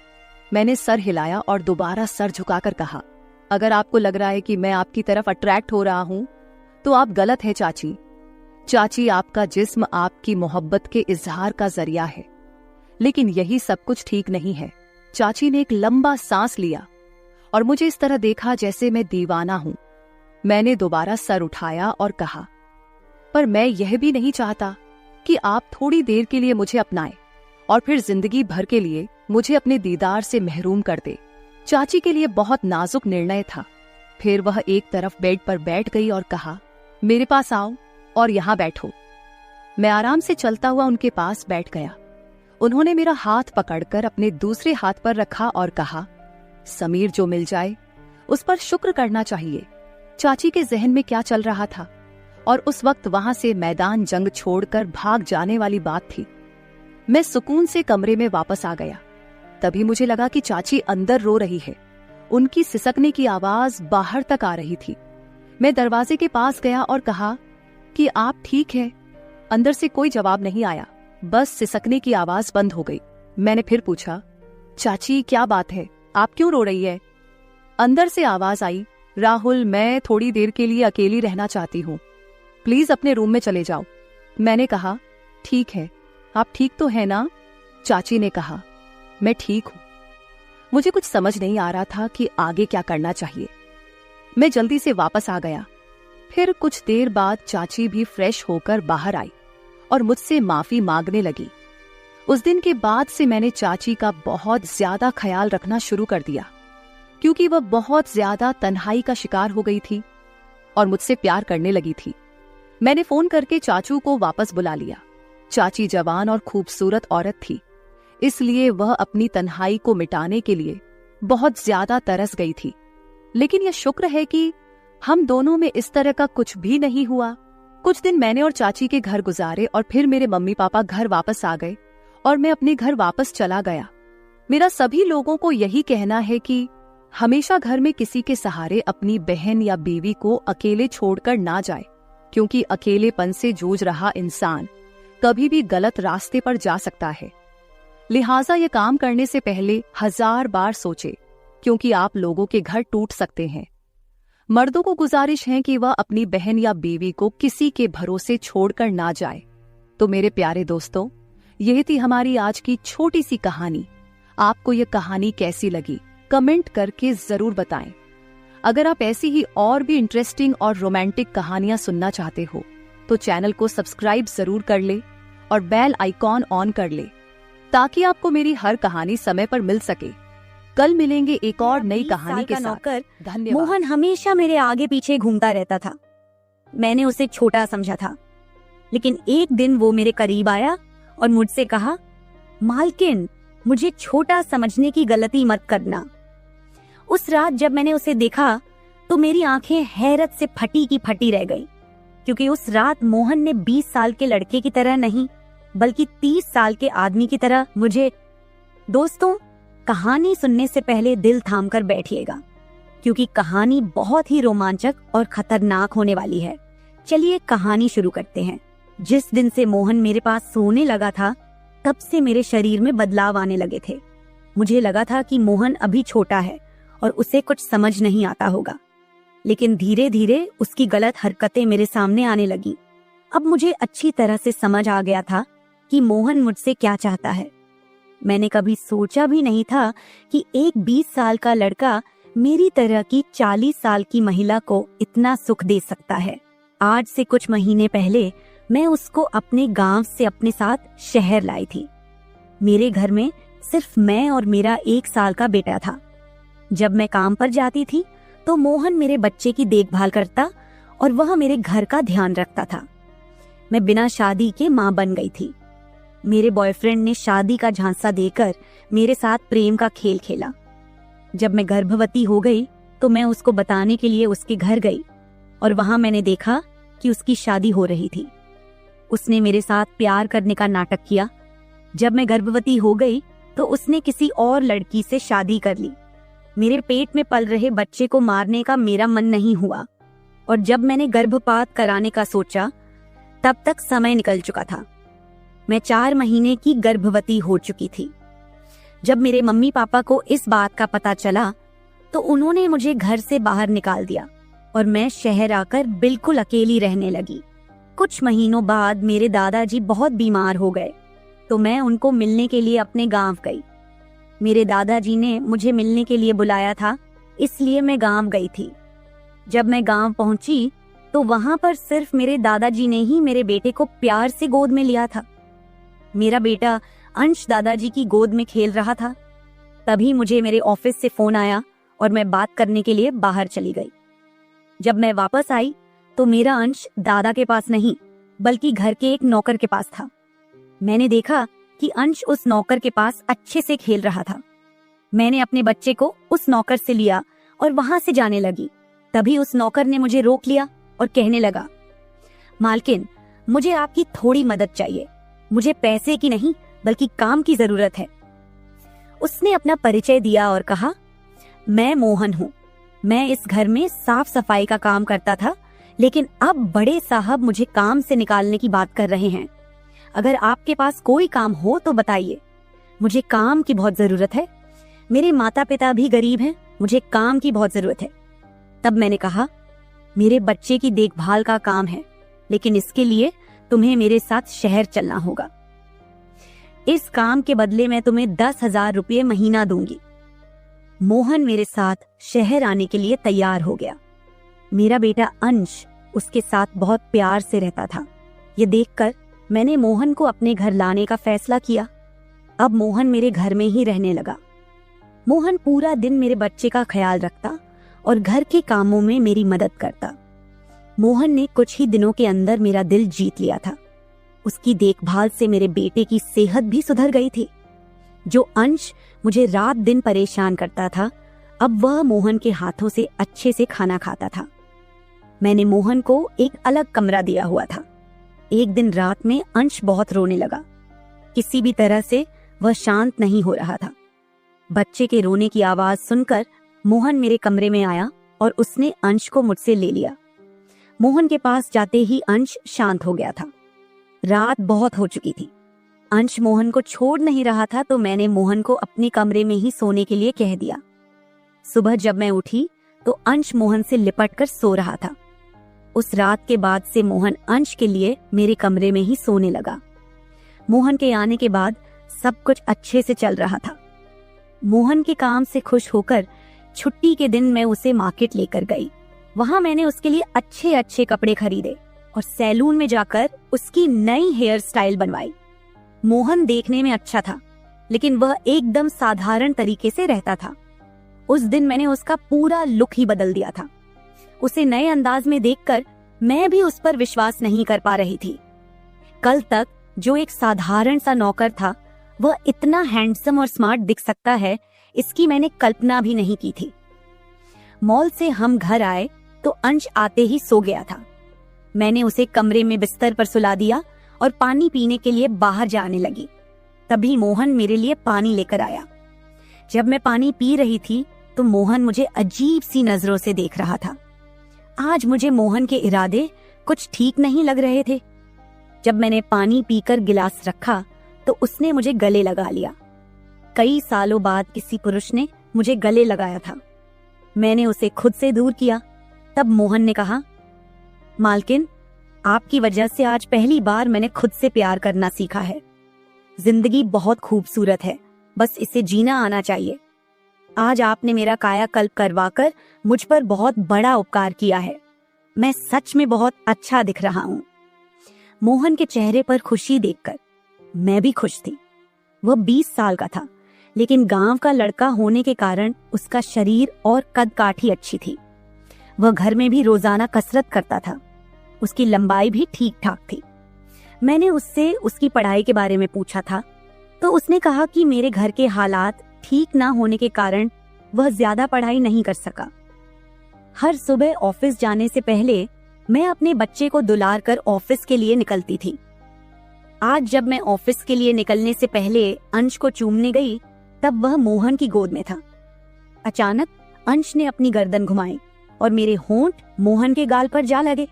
मैंने सर हिलाया और दोबारा सर झुकाकर कहा, अगर आपको लग रहा है कि मैं आपकी तरफ अट्रैक्ट हो रहा हूं तो आप गलत है चाची। चाची, आपका जिस्म आपकी मोहब्बत के इजहार का जरिया है, लेकिन यही सब कुछ ठीक नहीं है। चाची ने एक लंबा सांस लिया और मुझे इस तरह देखा जैसे मैं दीवाना हूं। मैंने दोबारा सर उठाया और कहा, पर मैं यह भी नहीं चाहता कि आप थोड़ी देर के लिए मुझे अपनाएं और फिर जिंदगी भर के लिए मुझे अपने दीदार से महरूम कर दे। चाची के लिए बहुत नाजुक निर्णय था। फिर वह एक तरफ बेड पर बैठ गई और कहा, मेरे पास आओ और यहाँ बैठो। मैं आराम से चलता हुआ उनके पास बैठ गया। उन्होंने मेरा हाथ पकड़कर अपने दूसरे हाथ पर रखा और कहा, समीर जो मिल जाए उस पर शुक्र करना चाहिए। चाची के जहन में क्या चल रहा था और उस वक्त वहां से मैदान जंग छोड़कर भाग जाने वाली बात थी। मैं सुकून से कमरे में वापस आ गया। तभी मुझे लगा कि चाची अंदर रो रही है। उनकी सिसकने की आवाज बाहर तक आ रही थी। मैं दरवाजे के पास गया और कहा कि आप ठीक है? अंदर से कोई जवाब नहीं आया, बस सिसकने की आवाज बंद हो गई। मैंने फिर पूछा, चाची क्या बात है, आप क्यों रो रही है? अंदर से आवाज आई, राहुल मैं थोड़ी देर के लिए अकेली रहना चाहती हूँ, प्लीज अपने रूम में चले जाओ। मैंने कहा, ठीक है, आप ठीक तो है ना? चाची ने कहा, मैं ठीक हूँ। मुझे कुछ समझ नहीं आ रहा था कि आगे क्या करना चाहिए। मैं जल्दी से वापस आ गया। फिर कुछ देर बाद चाची भी फ्रेश होकर बाहर आई और मुझसे माफी मांगने लगी। उस दिन के बाद से मैंने चाची का बहुत ज्यादा ख्याल रखना शुरू कर दिया, क्योंकि वह बहुत ज्यादा तन्हाई का शिकार हो गई थी और मुझसे प्यार करने लगी थी। मैंने फोन करके चाचू को वापस बुला लिया। चाची जवान और खूबसूरत औरत थी, इसलिए वह अपनी तन्हाई को मिटाने के लिए बहुत ज्यादा तरस गई थी। लेकिन यह शुक्र है कि हम दोनों में इस तरह का कुछ भी नहीं हुआ। कुछ दिन मैंने और चाची के घर गुजारे और फिर मेरे मम्मी पापा घर वापस आ गए और मैं अपने घर वापस चला गया। मेरा सभी लोगों को यही कहना है कि हमेशा घर में किसी के सहारे अपनी बहन या बीवी को अकेले छोड़कर ना जाए, क्योंकि अकेलेपन से जूझ रहा इंसान कभी भी गलत रास्ते पर जा सकता है। लिहाजा ये काम करने से पहले 1000 बार सोचे, क्योंकि आप लोगों के घर टूट सकते हैं। मर्दों को गुजारिश है कि वह अपनी बहन या बीवी को किसी के भरोसे छोड़कर ना जाए। तो मेरे प्यारे दोस्तों, यह थी हमारी आज की छोटी सी कहानी। आपको यह कहानी कैसी लगी कमेंट करके जरूर बताएं। अगर आप ऐसी ही और भी इंटरेस्टिंग और रोमांटिक कहानियां सुनना चाहते हो तो चैनल को सब्सक्राइब जरूर कर ले और बेल आइकॉन ऑन कर ले, ताकि आपको मेरी हर कहानी समय पर मिल सके। कल मिलेंगे एक और नई कहानी के साथ। धन्यवाद। मोहन हमेशा मेरे आगे पीछे घूमता रहता था। मैंने उसे छोटा समझा था, लेकिन एक दिन वो मेरे करीब आया और मुझसे कहा, मालकिन, मुझे छोटा समझने की गलती मत करना। उस रात जब मैंने उसे देखा तो मेरी आंखें हैरत से फटी की फटी रह गई, क्योंकि उस रात मोहन ने 20 साल के लड़के की तरह नहीं, बल्कि 30 साल के आदमी की तरह मुझे। दोस्तों, कहानी सुनने से पहले दिल थाम कर बैठिएगा, क्योंकि कहानी बहुत ही रोमांचक और खतरनाक होने वाली है। चलिए कहानी शुरू करते हैं। जिस दिन से मोहन मेरे पास सोने लगा था, तब से मेरे शरीर में बदलाव आने लगे थे। मुझे लगा था कि मोहन अभी छोटा है और उसे कुछ समझ नहीं आता होगा, लेकिन धीरे धीरे उसकी गलत हरकतें मेरे सामने आने लगी। अब मुझे अच्छी तरह से समझ आ गया था कि मोहन मुझसे क्या चाहता है। मैंने कभी सोचा भी नहीं था कि एक 20 साल का लड़का मेरी तरह की 40 साल की महिला को इतना सुख दे सकता है। आज से कुछ महीने पहले मैं उसको अपने गांव से अपने साथ शहर लाई थी। मेरे घर में सिर्फ मैं और मेरा 1 साल का बेटा था। जब मैं काम पर जाती थी तो मोहन मेरे बच्चे की देखभाल करता और वह मेरे घर का ध्यान रखता था। मैं बिना शादी के मां बन गई थी। मेरे बॉयफ्रेंड ने शादी का झांसा देकर मेरे साथ प्रेम का खेल खेला। जब मैं गर्भवती हो गई तो मैं उसको बताने के लिए उसके घर गई और वहां मैंने देखा कि उसकी शादी हो रही थी। उसने मेरे साथ प्यार करने का नाटक किया। जब मैं गर्भवती हो गई तो उसने किसी और लड़की से शादी कर ली। मेरे पेट में पल रहे बच्चे को मारने का मेरा मन नहीं हुआ, और जब मैंने गर्भपात कराने का सोचा तब तक समय निकल चुका था। मैं 4 महीने की गर्भवती हो चुकी थी। जब मेरे मम्मी पापा को इस बात का पता चला तो उन्होंने मुझे घर से बाहर निकाल दिया और मैं शहर आकर बिल्कुल अकेली रहने लगी। कुछ महीनों बाद मेरे दादाजी बहुत बीमार हो गए, तो मैं उनको मिलने के लिए अपने गांव गई। मेरे दादाजी ने मुझे मिलने के लिए बुलाया था, इसलिए मैं गांव गई थी। जब मैं गांव पहुंची तो वहां पर सिर्फ मेरे दादाजी ने ही मेरे बेटे को प्यार से गोद में लिया था। मेरा बेटा अंश दादाजी की गोद में खेल रहा था। तभी मुझे मेरे ऑफिस से फोन आया और मैं बात करने के लिए बाहर चली गई। जब मैं वापस आई तो मेरा अंश दादा के पास नहीं, बल्कि घर के एक नौकर के पास था। मैंने देखा कि अंश उस नौकर के पास अच्छे से खेल रहा था। मैंने अपने बच्चे को उस नौकर से लिया और वहां से जाने लगी। तभी उस नौकर ने मुझे रोक लिया और कहने लगा, मालकिन, मुझे आपकी थोड़ी मदद चाहिए। मुझे पैसे की नहीं बल्कि काम की जरूरत है। उसने अपना परिचय दिया और कहा, मैं मोहन हूँ। मैं इस घर में साफ सफाई का काम करता था, लेकिन अब बड़े साहब मुझे काम से निकालने की बात कर रहे हैं। अगर आपके पास कोई काम हो तो बताइए। मुझे काम की बहुत जरूरत है। मेरे माता पिता भी गरीब हैं, मुझे काम की बहुत जरूरत है। तब मैंने कहा, मेरे बच्चे की देखभाल का काम है, लेकिन इसके लिए तुम्हें मेरे साथ शहर चलना होगा। इस काम के बदले मैं तुम्हें 10,000 रुपये महीना दूंगी। मोहन मेरे साथ शहर आने के लिए तैयार हो गया। मेरा बेटा अंश उसके साथ बहुत प्यार से रहता था। ये देखकर मैंने मोहन को अपने घर लाने का फैसला किया। अब मोहन मेरे घर में ही रहने लगा। मोहन पूरा दिन मेरे बच्चे का ख्याल रखता और घर के कामों में मेरी मदद करता। मोहन ने कुछ ही दिनों के अंदर मेरा दिल जीत लिया था। उसकी देखभाल से मेरे बेटे की सेहत भी सुधर गई थी। जो अंश मुझे रात दिन परेशान करता था, अब वह मोहन के हाथों से अच्छे से खाना खाता था। मैंने मोहन को एक अलग कमरा दिया हुआ था। एक दिन रात में अंश बहुत रोने लगा। किसी भी तरह से वह शांत नहीं हो रहा था। बच्चे के रोने की आवाज सुनकर मोहन मेरे कमरे में आया और उसने अंश को मुझसे ले लिया। मोहन के पास जाते ही अंश शांत हो गया था। रात बहुत हो चुकी थी। अंश मोहन को छोड़ नहीं रहा था, तो मैंने मोहन को अपने कमरे में ही सोने के लिए कह दिया। सुबह जब मैं उठी तो अंश मोहन से लिपट कर सो रहा था। उस रात के बाद से मोहन अंश के लिए मेरे कमरे में ही सोने लगा। मोहन के आने के बाद सब कुछ अच्छे से चल रहा था। मोहन के काम से खुश होकर छुट्टी के दिन मैं उसे मार्केट लेकर गई। वहां मैंने उसके लिए अच्छे अच्छे कपड़े खरीदे और सैलून में जाकर उसकी नई हेयर स्टाइल बनवाई। मोहन देखने में अच्छा था, लेकिन वह एकदम साधारण तरीके से रहता था। उस दिन मैंने उसका पूरा लुक ही बदल दिया था। उसे नए अंदाज में देखकर मैं भी उस पर विश्वास नहीं कर पा रही थी। कल तक जो एक साधारण सा नौकर था, वह इतना हैंडसम और स्मार्ट दिख सकता है, इसकी मैंने कल्पना भी नहीं की थी। मॉल से हम घर आए तो अंश आते ही सो गया था। मैंने उसे कमरे में बिस्तर पर सुला दिया और पानी पीने के लिए बाहर जाने लगी। तभी मोहन मेरे लिए पानी लेकर आया। जब मैं पानी पी रही थी तो मोहन मुझे अजीब सी नजरों से देख रहा था। आज मुझे मोहन के इरादे कुछ ठीक नहीं लग रहे थे। जब मैंने पानी पीकर गिलास रखा तो उसने मुझे गले लगा लिया। कई सालों बाद किसी पुरुष ने मुझे गले लगाया था। मैंने उसे खुद से दूर किया। तब मोहन ने कहा, मालकिन, आपकी वजह से आज पहली बार मैंने खुद से प्यार करना सीखा है। जिंदगी बहुत खूबसूरत है, बस इसे जीना आना चाहिए। आज आपने मेरा कायाकल्प करवाकर मुझ पर बहुत बड़ा उपकार किया है। मैं सच में बहुत अच्छा दिख रहा हूँ। मोहन के चेहरे पर खुशी देखकर मैं भी खुश थी। वह 20 साल का था, लेकिन गांव का लड़का होने के कारण उसका शरीर और कद काठी अच्छी थी। वह घर में भी रोजाना कसरत करता था। उसकी लंबाई भी ठीक ठाक थी। मैंने उससे उसकी पढ़ाई के बारे में पूछा था, तो उसने कहा कि मेरे घर के हालात ठीक ना होने के कारण वह ज्यादा पढ़ाई नहीं कर सका। हर सुबह ऑफिस जाने से पहले मैं अपने बच्चे को दुलार कर ऑफिस के लिए निकलती थी। आज जब मैं ऑफिस के लिए निकलने से पहले अंश को चूमने गई, तब वह मोहन की गोद में था। अचानक अंश ने अपनी गर्दन घुमाई और मेरे होंठ मोहन के गाल पर जा लगे।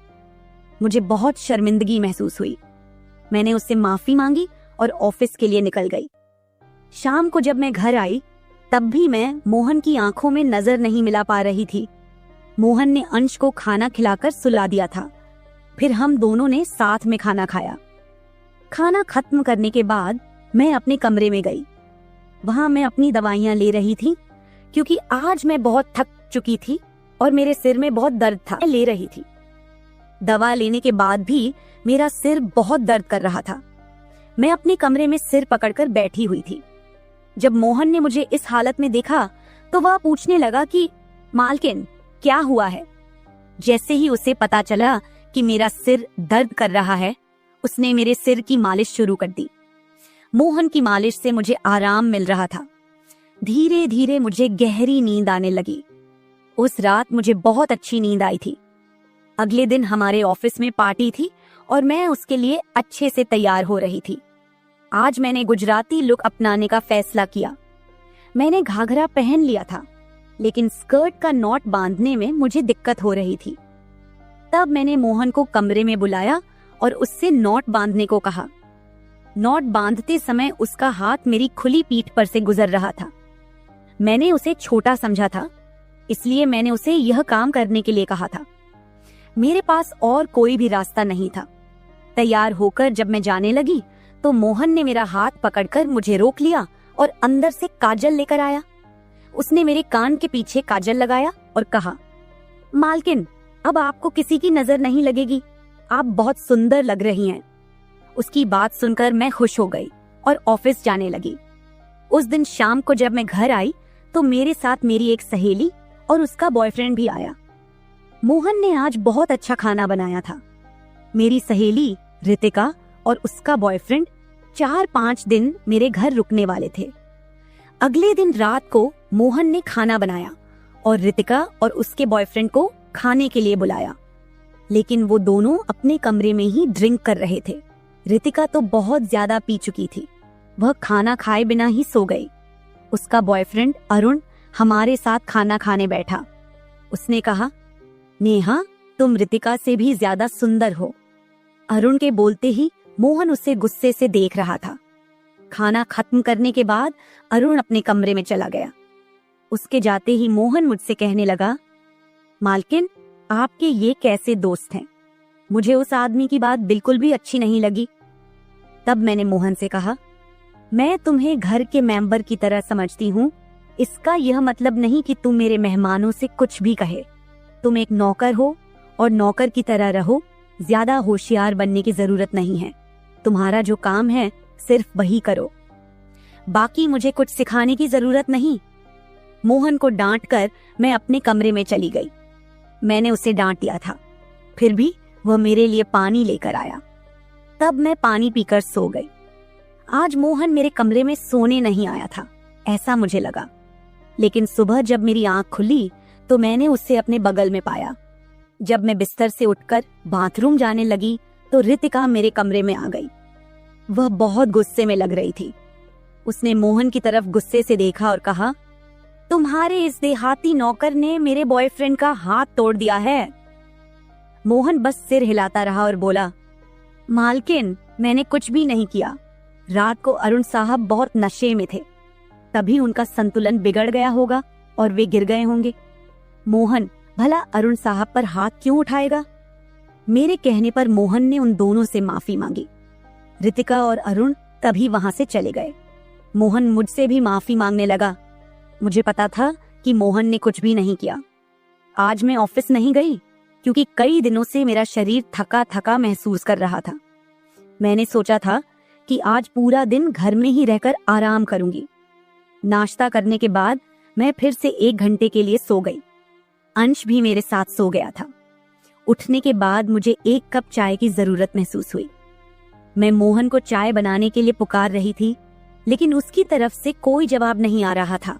मुझे बहुत शर्मिंदगी महसूस हुई। मैंने उससे माफी मांगी और ऑफिस के लिए निकल गई। शाम को जब मैं घर आई, तब भी मैं मोहन की आंखों में नजर नहीं मिला पा रही थी। मोहन ने अंश को खाना खिलाकर सुला दिया था। फिर हम दोनों ने साथ में खाना खाया। खाना खत्म करने के बाद मैं अपने कमरे में गई। वहां मैं अपनी दवाइयां ले रही थी, क्योंकि आज मैं बहुत थक चुकी थी और मेरे सिर में बहुत दर्द था। ले रही थी। दवा लेने के बाद भी मेरा सिर बहुत दर्द कर रहा था। मैं अपने कमरे में सिर पकड़कर बैठी हुई थी। जब मोहन ने मुझे इस हालत में देखा तो वह पूछने लगा कि मालकिन, क्या हुआ है? जैसे ही उसे पता चला कि मेरा सिर दर्द कर रहा है, उसने मेरे सिर की मालिश शुरू कर दी। मोहन की मालिश से मुझे आराम मिल रहा था। धीरे धीरे मुझे गहरी नींद आने लगी। उस रात मुझे बहुत अच्छी नींद आई थी। अगले दिन हमारे ऑफिस में पार्टी थी और मैं उसके लिए अच्छे से तैयार हो रही थी। आज मैंने गुजराती लुक अपनाने का फैसला किया। मैंने घाघरा पहन लिया था, लेकिन स्कर्ट का नॉट बांधने में मुझे दिक्कत हो रही थी। तब मैंने मोहन को कमरे में बुलाया और उससे नॉट बांधने को कहा। नॉट बांधते समय उसका हाथ मेरी खुली पीठ पर से गुजर रहा था। मैंने उसे छोटा समझा था, इसलिए मैंने उसे यह काम करने के लिए कहा था। मेरे पास और कोई भी रास्ता नहीं था। तैयार होकर जब मैं जाने लगी तो मोहन ने मेरा हाथ पकड़कर मुझे रोक लिया और अंदर से काजल लेकर आया। उसने मेरे कान के पीछे काजल लगाया और कहा, मालकिन, अब आपको किसी की नजर नहीं लगेगी, आप बहुत सुंदर लग रही हैं। उसकी बात सुनकर मैं खुश हो गई और ऑफिस जाने लगी। उस दिन शाम को जब मैं घर आई तो मेरे साथ मेरी एक सहेली और उसका बॉयफ्रेंड भी आया। मोहन ने आज बहुत अच्छा खाना बनाया था। मेरी सहेली रितिका और उसका बॉयफ्रेंड 4-5 दिन मेरे घर रुकने वाले थे। अगले दिन रात को मोहन ने खाना बनाया और रितिका और उसके बॉयफ्रेंड को खाने के लिए बुलाया, लेकिन वो दोनों अपने कमरे में ही ड्रिंक कर रहे थे। रितिका तो बहुत ज्यादा पी चुकी थी, वह खाना खाए बिना ही सो गई। उसका बॉयफ्रेंड अरुण हमारे साथ खाना खाने बैठा। उसने कहा, नेहा, तुम रितिका से भी ज्यादा सुंदर हो। अरुण के बोलते ही मोहन उसे गुस्से से देख रहा था। खाना खत्म करने के बाद अरुण अपने कमरे में चला गया। उसके जाते ही मोहन मुझसे कहने लगा, मालकिन, आपके ये कैसे दोस्त हैं? मुझे उस आदमी की बात बिल्कुल भी अच्छी नहीं लगी। तब मैंने मोहन से कहा, मैं तुम्हें घर के मेंबर की तरह समझती हूँ। इसका यह मतलब नहीं कि तुम मेरे मेहमानों से कुछ भी कहे। तुम एक नौकर हो और नौकर की तरह रहो, ज्यादा होशियार बनने की जरूरत नहीं है। तुम्हारा जो काम है सिर्फ वही करो, बाकी मुझे कुछ सिखाने की जरूरत नहीं। मोहन को डांटकर मैं अपने कमरे में चली गई। मैंने उसे डांट दिया था, फिर भी वह मेरे लिए पानी लेकर आया। तब मैं पानी पीकर सो गई। आज मोहन मेरे कमरे में सोने नहीं आया था, ऐसा मुझे लगा। लेकिन सुबह जब मेरी आंख खुली तो मैंने उसे अपने बगल में पाया। जब मैं बिस्तर से उठकर बाथरूम जाने लगी तो रितिका मेरे कमरे में आ गई। वह बहुत गुस्से में लग रही थी। उसने मोहन की तरफ गुस्से से देखा और कहा, तुम्हारे इस देहाती नौकर ने मेरे बॉयफ्रेंड का हाथ तोड़ दिया है। मोहन बस सिर हिलाता रहा और बोला, मालकिन, मैंने कुछ भी नहीं किया। रात को अरुण साहब बहुत नशे में थे, तभी उनका संतुलन बिगड़ गया होगा और वे गिर गए होंगे। मोहन भला अरुण साहब पर हाथ क्यों उठाएगा? मेरे कहने पर मोहन ने उन दोनों से माफी मांगी। रितिका और अरुण तभी वहां से चले गए। मोहन मुझसे भी माफी मांगने लगा। मुझे पता था कि मोहन ने कुछ भी नहीं किया। आज मैं ऑफिस नहीं गई क्योंकि कई दिनों से मेरा शरीर थका थका महसूस कर रहा था। मैंने सोचा था कि आज पूरा दिन घर में ही रहकर आराम करूंगी। नाश्ता करने के बाद मैं फिर से 1 घंटे के लिए सो गई। अंश भी मेरे साथ सो गया था। उठने के बाद मुझे 1 कप चाय की जरूरत महसूस हुई। मैं मोहन को चाय बनाने के लिए पुकार रही थी, लेकिन उसकी तरफ से कोई जवाब नहीं आ रहा था।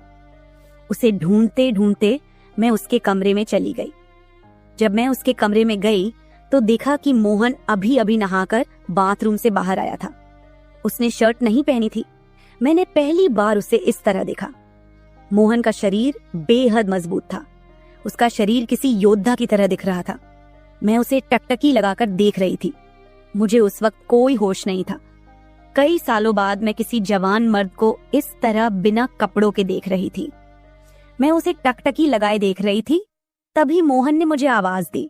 उसे ढूंढते ढूंढते मैं उसके कमरे में चली गई। जब मैं उसके कमरे में गई तो देखा कि मोहन अभी अभी नहाकर बाथरूम से बाहर आया था। उसने शर्ट नहीं पहनी थी। मैंने पहली बार उसे इस तरह देखा। मोहन का शरीर बेहद मजबूत था। उसका शरीर किसी योद्धा की तरह दिख रहा था। मैं उसे टकटकी लगाकर देख रही थी। मुझे उस वक्त कोई होश नहीं था। कई सालों बाद मैं किसी जवान मर्द को इस तरह बिना कपड़ों के देख रही थी। मैं उसे टकटकी लगाए देख रही थी, तभी मोहन ने मुझे आवाज दी।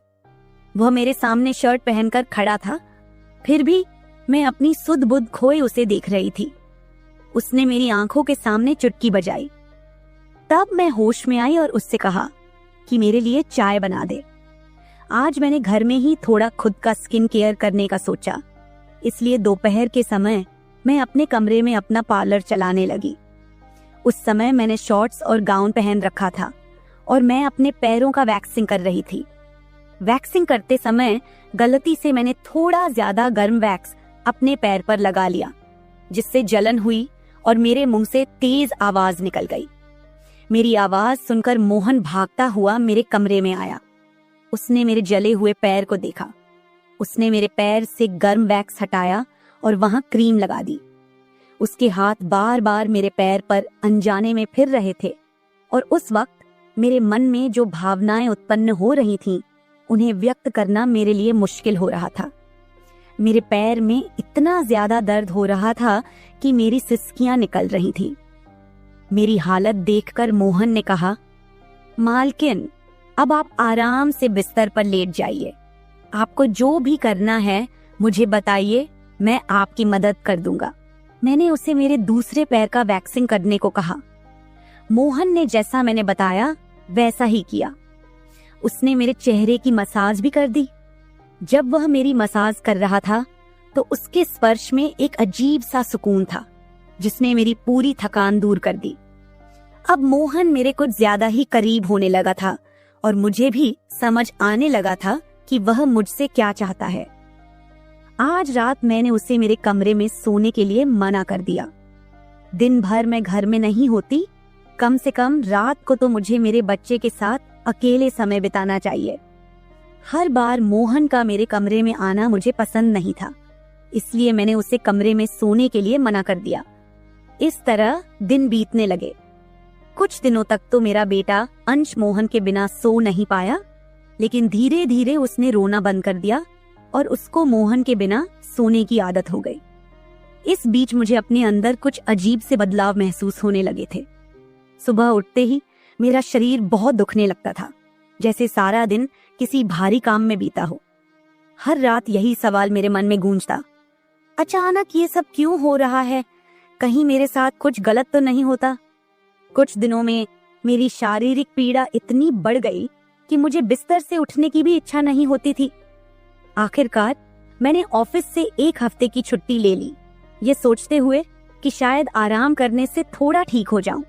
वह मेरे सामने शर्ट पहनकर खड़ा था, फिर भी मैं अपनी सुध बुध खोए उसे देख रही थी। उसने मेरी आंखों के सामने चुटकी बजाई। तब मैं होश में आई और उससे कहा कि मेरे लिए चाय बना दे। आज मैंने घर में ही थोड़ा खुद का स्किन केयर करने का सोचा, इसलिए दोपहर के समय मैं अपने कमरे में अपना पार्लर चलाने लगी। उस समय मैंने शॉर्ट्स और गाउन पहन रखा था और मैं अपने पैरों का वैक्सिंग कर रही थी। वैक्सिंग करते समय गलती से मैंने थोड़ा ज्यादा गर्म वैक्स अपने पैर पर लगा लिया, जिससे जलन हुई और मेरे मुंह से तेज आवाज निकल गई। मेरी आवाज सुनकर मोहन भागता हुआ मेरे कमरे में आया। उसने मेरे जले हुए पैर को देखा। उसने मेरे पैर से गर्म वैक्स हटाया और वहां क्रीम लगा दी। उसके हाथ बार बार मेरे पैर पर अनजाने में फिर रहे थे और उस वक्त मेरे मन में जो भावनाएं उत्पन्न हो रही थीं, उन्हें व्यक्त करना मेरे लिए मुश्किल हो रहा था। मेरे पैर में इतना ज्यादा दर्द हो रहा था कि मेरी सिसकियां निकल रही थीं। मेरी हालत देखकर मोहन ने कहा, मालकिन, अब आप आराम से बिस्तर पर लेट जाइए। आपको जो भी करना है मुझे बताइए, मैं आपकी मदद कर दूंगा। मैंने उसे मेरे दूसरे पैर का वैक्सिंग करने को कहा। मोहन ने जैसा मैंने बताया वैसा ही किया। उसने मेरे चेहरे की मसाज भी कर दी। जब वह मेरी मसाज कर रहा था तो उसके स्पर्श में एक अजीब सा सुकून था जिसने मेरी पूरी थकान दूर कर दी। अब मोहन मेरे कुछ ज्यादा ही करीब होने लगा था और मुझे भी समझ आने लगा था कि वह मुझसे क्या चाहता है। आज रात मैंने उसे मेरे कमरे में सोने के लिए मना कर दिया। दिन भर मैं घर में नहीं होती, कम से कम रात को तो मुझे मेरे बच्चे के साथ अकेले समय बिताना चाहिए। हर बार मोहन का मेरे कमरे में आना मुझे पसंद नहीं था, इसलिए मैंने उसे कमरे में सोने के लिए मना कर दिया। इस तरह दिन बीतने लगे। कुछ दिनों तक तो मेरा बेटा अंश मोहन के बिना सो नहीं पाया, लेकिन धीरे धीरे उसने रोना बंद कर दिया और उसको मोहन के बिना सोने की आदत हो गई। इस बीच मुझे अपने अंदर कुछ अजीब से बदलाव महसूस होने लगे थे। सुबह उठते ही मेरा शरीर बहुत दुखने लगता था, जैसे सारा दिन किसी भारी काम में बीता हो। हर रात यही सवाल मेरे मन में गूंजता, अचानक ये सब क्यों हो रहा है? कहीं मेरे साथ कुछ गलत तो नहीं होता? कुछ दिनों में मेरी शारीरिक पीड़ा इतनी बढ़ गई कि मुझे बिस्तर से उठने की भी इच्छा नहीं होती थी। आखिरकार मैंने ऑफिस से 1 हफ्ते की छुट्टी ले ली, ये सोचते हुए कि शायद आराम करने से थोड़ा ठीक हो जाऊं।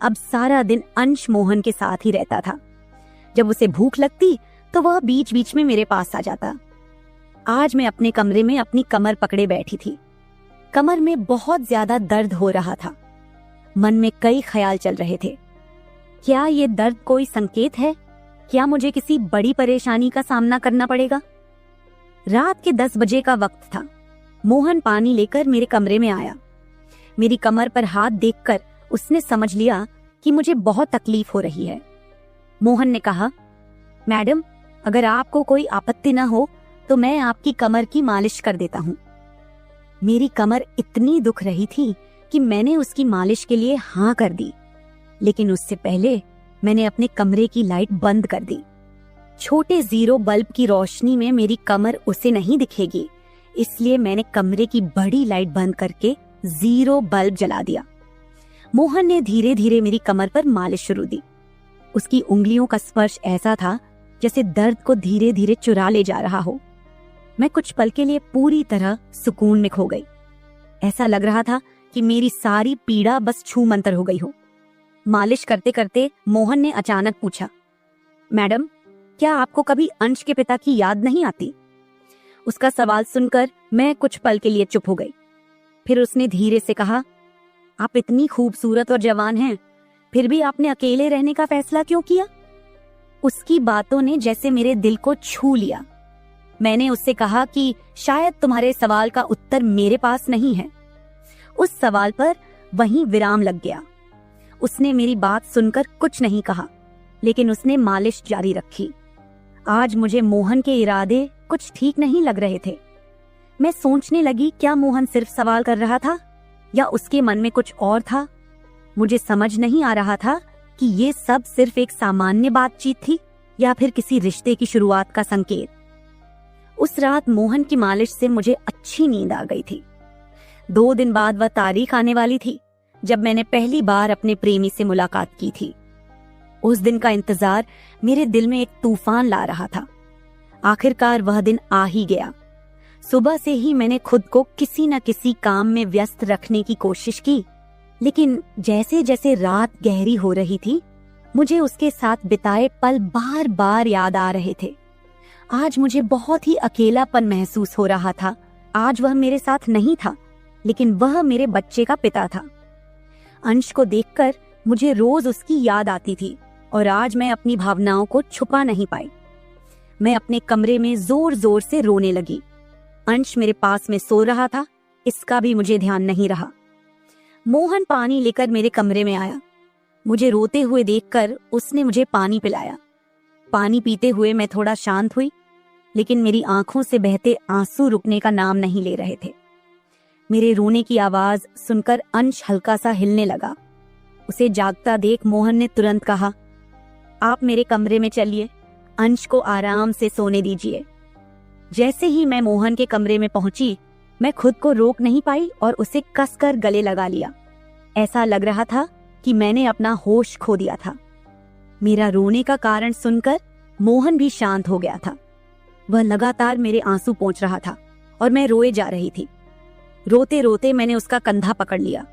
अब सारा दिन अंश मोहन के साथ ही रहता था। जब उसे भूख लगती तो वह बीच बीच में मेरे पास आ जाता। आज मैं अपने कमरे में अपनी कमर पकड़े बैठी थी। कमर में बहुत ज्यादा दर्द हो रहा था। मन में कई ख्याल चल रहे थे। क्या ये दर्द कोई संकेत है? क्या मुझे किसी बड़ी परेशानी का सामना करना पड़ेगा? रात के 10 बजे का वक्त था। मोहन पानी लेकर मेरे कमरे में आया। मेरी कमर पर हाथ देखकर उसने समझ लिया कि मुझे बहुत तकलीफ हो रही है। मोहन ने कहा, मैडम, अगर आपको कोई आपत्ति न हो तो मैं आपकी कमर की मालिश कर देता हूँ। मेरी कमर इतनी दुख रही थी कि मैंने उसकी मालिश के लिए हाँ कर दी, लेकिन उससे पहले मैंने अपने कमरे की लाइट बंद कर दी। छोटे 0 बल्ब की रोशनी में मेरी कमर उसे नहीं दिखेगी, इसलिए मैंने कमरे की बड़ी लाइट बंद करके 0 बल्ब जला दिया। मोहन ने धीरे धीरे मेरी कमर पर मालिश शुरू दी। उसकी उंगलियों का स्पर्श ऐसा था जैसे दर्द को धीरे धीरे चुरा ले जा रहा हो। मैं कुछ पल के लिए पूरी तरह सुकून में खो गई। ऐसा लग रहा था कि मेरी सारी पीड़ा बस छू मंतर हो गई हो। मालिश करते करते मोहन ने अचानक पूछा, मैडम, क्या आपको कभी अंश के पिता की याद नहीं आती? उसका सवाल सुनकर मैं कुछ पल के लिए चुप हो गई। फिर उसने धीरे से कहा, आप इतनी खूबसूरत और जवान हैं, फिर भी आपने अकेले रहने का फैसला क्यों किया? उसकी बातों ने जैसे मेरे दिल को छू लिया। मैंने उससे कहा कि शायद तुम्हारे सवाल का उत्तर मेरे पास नहीं है। उस सवाल पर वहीं विराम लग गया। उसने मेरी बात सुनकर कुछ नहीं कहा, लेकिन उसने मालिश जारी रखी। आज मुझे मोहन के इरादे कुछ ठीक नहीं लग रहे थे। मैं सोचने लगी, क्या मोहन सिर्फ सवाल कर रहा था या उसके मन में कुछ और था? मुझे समझ नहीं आ रहा था कि ये सब सिर्फ एक सामान्य बातचीत थी या फिर किसी रिश्ते की शुरुआत का संकेत। उस रात मोहन की मालिश से मुझे अच्छी नींद आ गई थी। 2 दिन बाद वह तारीख आने वाली थी जब मैंने पहली बार अपने प्रेमी से मुलाकात की थी। उस दिन का इंतजार मेरे दिल में एक तूफान ला रहा था। आखिरकार वह दिन आ ही गया। सुबह से ही मैंने खुद को किसी न किसी काम में व्यस्त रखने की कोशिश की, लेकिन जैसे जैसे रात गहरी हो रही थी, मुझे उसके साथ बिताए पल बार बार याद आ रहे थे। आज मुझे बहुत ही अकेलापन महसूस हो रहा था। आज वह मेरे साथ नहीं था, लेकिन वह मेरे बच्चे का पिता था। अंश को देखकर मुझे रोज उसकी याद आती थी और आज मैं अपनी भावनाओं को छुपा नहीं पाई। मैं अपने कमरे में जोर जोर से रोने लगी। अंश मेरे पास में सो रहा था, इसका भी मुझे ध्यान नहीं रहा। मोहन पानी लेकर मेरे कमरे में आया। मुझे रोते हुए देखकर उसने मुझे पानी पिलाया। पानी पीते हुए मैं थोड़ा शांत हुई, लेकिन मेरी आंखों से बहते आंसू रुकने का नाम नहीं ले रहे थे। मेरे रोने की आवाज सुनकर अंश हल्का सा हिलने लगा। उसे जागता देख मोहन ने तुरंत कहा, आप मेरे कमरे में चलिए, अंश को आराम से सोने दीजिए। जैसे ही मैं मोहन के कमरे में पहुंची, मैं खुद को रोक नहीं पाई और उसे कसकर गले लगा लिया। ऐसा लग रहा था कि मैंने अपना होश खो दिया था। मेरा रोने का कारण सुनकर मोहन भी शांत हो गया था। वह लगातार मेरे आंसू पोंछ रहा था और मैं रोए जा रही थी। रोते रोते मैंने उसका कंधा पकड़ लिया।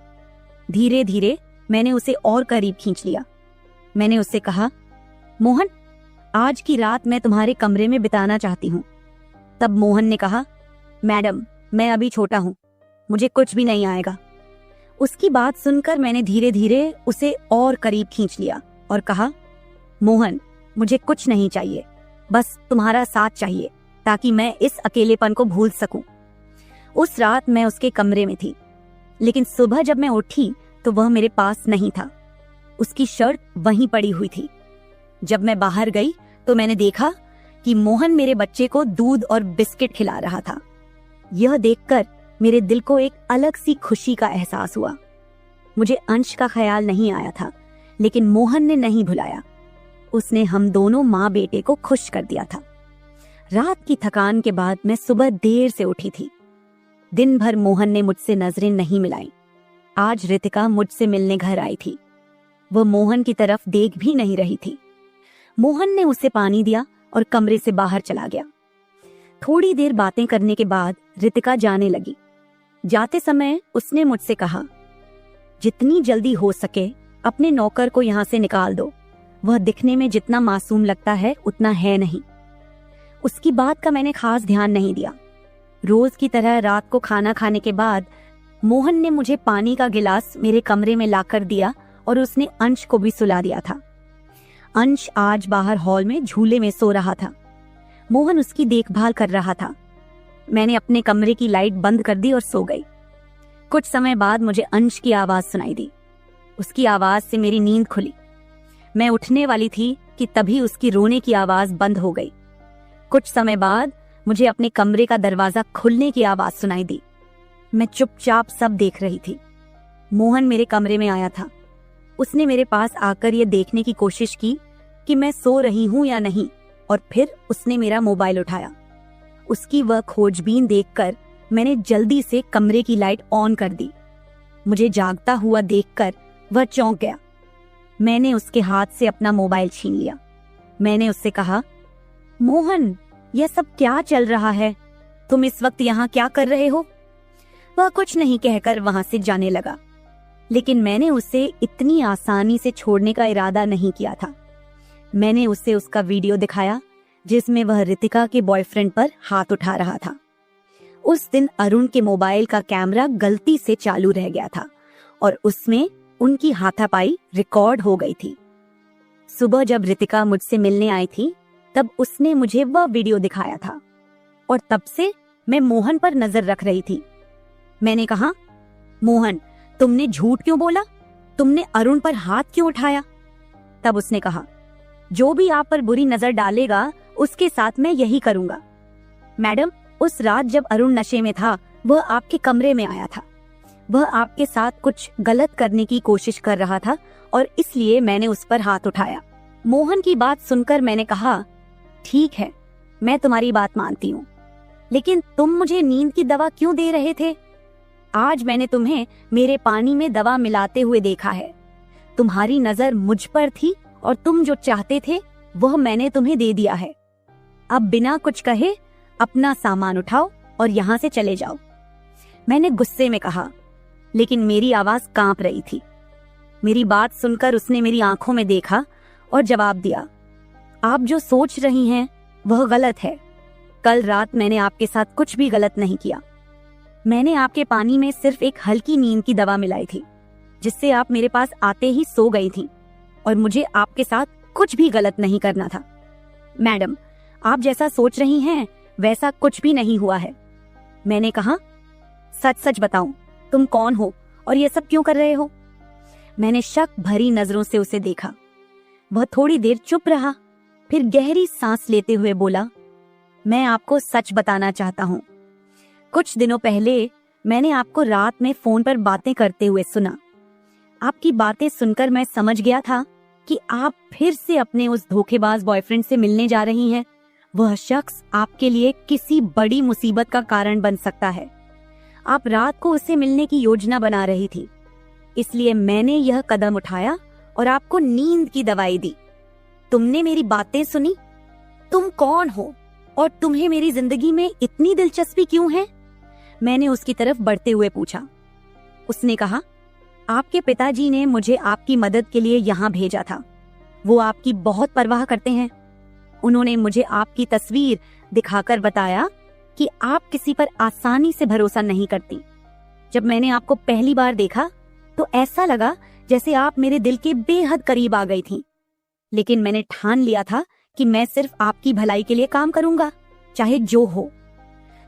धीरे धीरे मैंने उसे और करीब खींच लिया। मैंने उससे कहा, मोहन, आज की रात मैं तुम्हारे कमरे में बिताना चाहती हूँ। तब मोहन ने कहा, मैडम, मैं अभी छोटा हूँ, मुझे कुछ भी नहीं आएगा। उसकी बात सुनकर मैंने धीरे धीरे उसे और करीब खींच लिया और कहा, मोहन, मुझे कुछ नहीं चाहिए, बस तुम्हारा साथ चाहिए ताकि मैं इस अकेलेपन को भूल सकूं। उस रात मैं उसके कमरे में थी, लेकिन सुबह जब मैं उठी तो वह मेरे पास नहीं था। उसकी शर्ट वहीं पड़ी हुई थी। जब मैं बाहर गई तो मैंने देखा कि मोहन मेरे बच्चे को दूध और बिस्किट खिला रहा था। यह देखकर मेरे दिल को एक अलग सी खुशी का एहसास हुआ। मुझे अंश का ख्याल नहीं आया था, लेकिन मोहन ने नहीं भुलाया। उसने हम दोनों माँ बेटे को खुश कर दिया था। रात की थकान के बाद मैं सुबह देर से उठी थी। दिन भर मोहन ने मुझसे नजरें नहीं मिलाई। आज रितिका मुझसे मिलने घर आई थी। वह मोहन की तरफ देख भी नहीं रही थी। मोहन ने उसे पानी दिया और कमरे से बाहर चला गया। थोड़ी देर बातें करने के बाद रितिका जाने लगी। जाते समय उसने मुझसे कहा, जितनी जल्दी हो सके अपने नौकर को यहाँ से निकाल दो। वह दिखने में जितना मासूम लगता है उतना है नहीं। उसकी बात का मैंने खास ध्यान नहीं दिया। रोज की तरह रात को खाना खाने के बाद मोहन ने मुझे पानी का गिलास मेरे कमरे में लाकर दिया और उसने अंश को भी सुला दिया था। अंश आज बाहर हॉल में झूले में सो रहा था। मोहन उसकी देखभाल कर रहा था। मैंने अपने कमरे की लाइट बंद कर दी और सो गई। कुछ समय बाद मुझे अंश की आवाज सुनाई दी। उसकी आवाज से मेरी नींद खुली। मैं उठने वाली थी कि तभी उसकी रोने की आवाज बंद हो गई। कुछ समय बाद मुझे अपने कमरे का दरवाजा खुलने की आवाज सुनाई दी। मैं चुपचाप सब देख रही थी। मोहन मेरे कमरे में आया था। उसने मेरे पास आकर यह देखने की कोशिश की कि मैं सो रही हूं या नहीं, और फिर उसने मेरा मोबाइल उठाया। उसकी वह खोजबीन देखकर मैंने जल्दी से कमरे की लाइट ऑन कर दी। मुझे जागता हुआ देखकर वह चौंक गया। मैंने उसके हाथ से अपना मोबाइल छीन लिया। मैंने उससे कहा, मोहन, यह सब क्या चल रहा है? तुम इस वक्त यहाँ क्या कर रहे हो? वह कुछ नहीं कहकर वहां से जाने लगा, लेकिन मैंने उसे इतनी आसानी से छोड़ने का इरादा नहीं किया था। मैंने उसे उसका वीडियो दिखाया जिसमें वह रितिका के बॉयफ्रेंड पर हाथ उठा रहा था। उस दिन अरुण के मोबाइल का कैमरा गलती से चालू रह गया था और उसमें उनकी हाथापाई रिकॉर्ड हो गई थी। सुबह जब रितिका मुझसे मिलने आई थी तब उसने मुझे वह वीडियो दिखाया था और तब से मैं मोहन पर नजर रख रही थी। मैंने कहा, मोहन, तुमने झूठ क्यों बोला? तुमने अरुण पर हाथ क्यों उठाया? तब उसने कहा, जो भी आप पर बुरी नजर डालेगा उसके साथ मैं यही करूंगा। मैडम, उस रात जब अरुण नशे में था वह आपके कमरे में आया था। वह आपके साथ कुछ गलत करने की कोशिश कर रहा था और इसलिए मैंने उस पर हाथ उठाया। मोहन की बात सुनकर मैंने कहा, ठीक है, मैं तुम्हारी बात मानती हूँ, लेकिन तुम मुझे नींद की दवा क्यों दे रहे थे? आज मैंने तुम्हें मेरे पानी में दवा मिलाते हुए देखा है। तुम्हारी नजर मुझ पर थी और तुम जो चाहते थे वह मैंने तुम्हें दे दिया है। अब बिना कुछ कहे अपना सामान उठाओ और यहाँ से चले जाओ। मैंने गुस्से में कहा, लेकिन मेरी आवाज कांप रही थी। मेरी बात सुनकर उसने मेरी आंखों में देखा और जवाब दिया, आप जो सोच रही हैं वह गलत है। कल रात मैंने आपके साथ कुछ भी गलत नहीं किया। मैंने आपके पानी में सिर्फ एक हल्की नींद की दवा मिलाई थी, जिससे आप मेरे पास आते ही सो गई थी और मुझे आपके साथ कुछ भी गलत नहीं करना था। मैडम, आप जैसा सोच रही हैं वैसा कुछ भी नहीं हुआ है। मैंने कहा, सच सच बताऊं, तुम कौन हो और ये सब क्यों कर रहे हो? मैंने शक भरी नजरों से उसे देखा। वह थोड़ी देर चुप रहा, फिर गहरी सांस लेते हुए बोला, मैं आपको सच बताना चाहता हूँ। कुछ दिनों पहले मैंने आपको रात में फोन पर बातें करते हुए सुना। आपकी बातें सुनकर मैं समझ गया था कि आप फिर से अपने उस धोखेबाज बॉयफ्रेंड से मिलने जा रही हैं। वह शख्स आपके लिए किसी बड़ी मुसीबत का कारण बन सकता है। आप रात को उससे मिलने की योजना बना रही थी। इसलिए मैंने यह कदम उठाया और आपको नींद की दवाई दी। तुमने मेरी बातें सुनी? तुम कौन हो और तुम्हें मेरी जिंदगी में इतनी दिलचस्पी क्यों है? मैंने उसकी तरफ बढ़ते हुए पूछा। उसने कहा, आपके पिताजी ने मुझे आपकी मदद के लिए यहाँ भेजा था। वो आपकी बहुत परवाह करते हैं। उन्होंने मुझे आपकी तस्वीर दिखाकर बताया कि आप किसी पर आसानी से भरोसा नहीं करती। जब मैंने आपको पहली बार देखा तो ऐसा लगा जैसे आप मेरे दिल के बेहद करीब आ गई थी। लेकिन मैंने ठान लिया था कि मैं सिर्फ आपकी भलाई के लिए काम करूंगा, चाहे जो हो।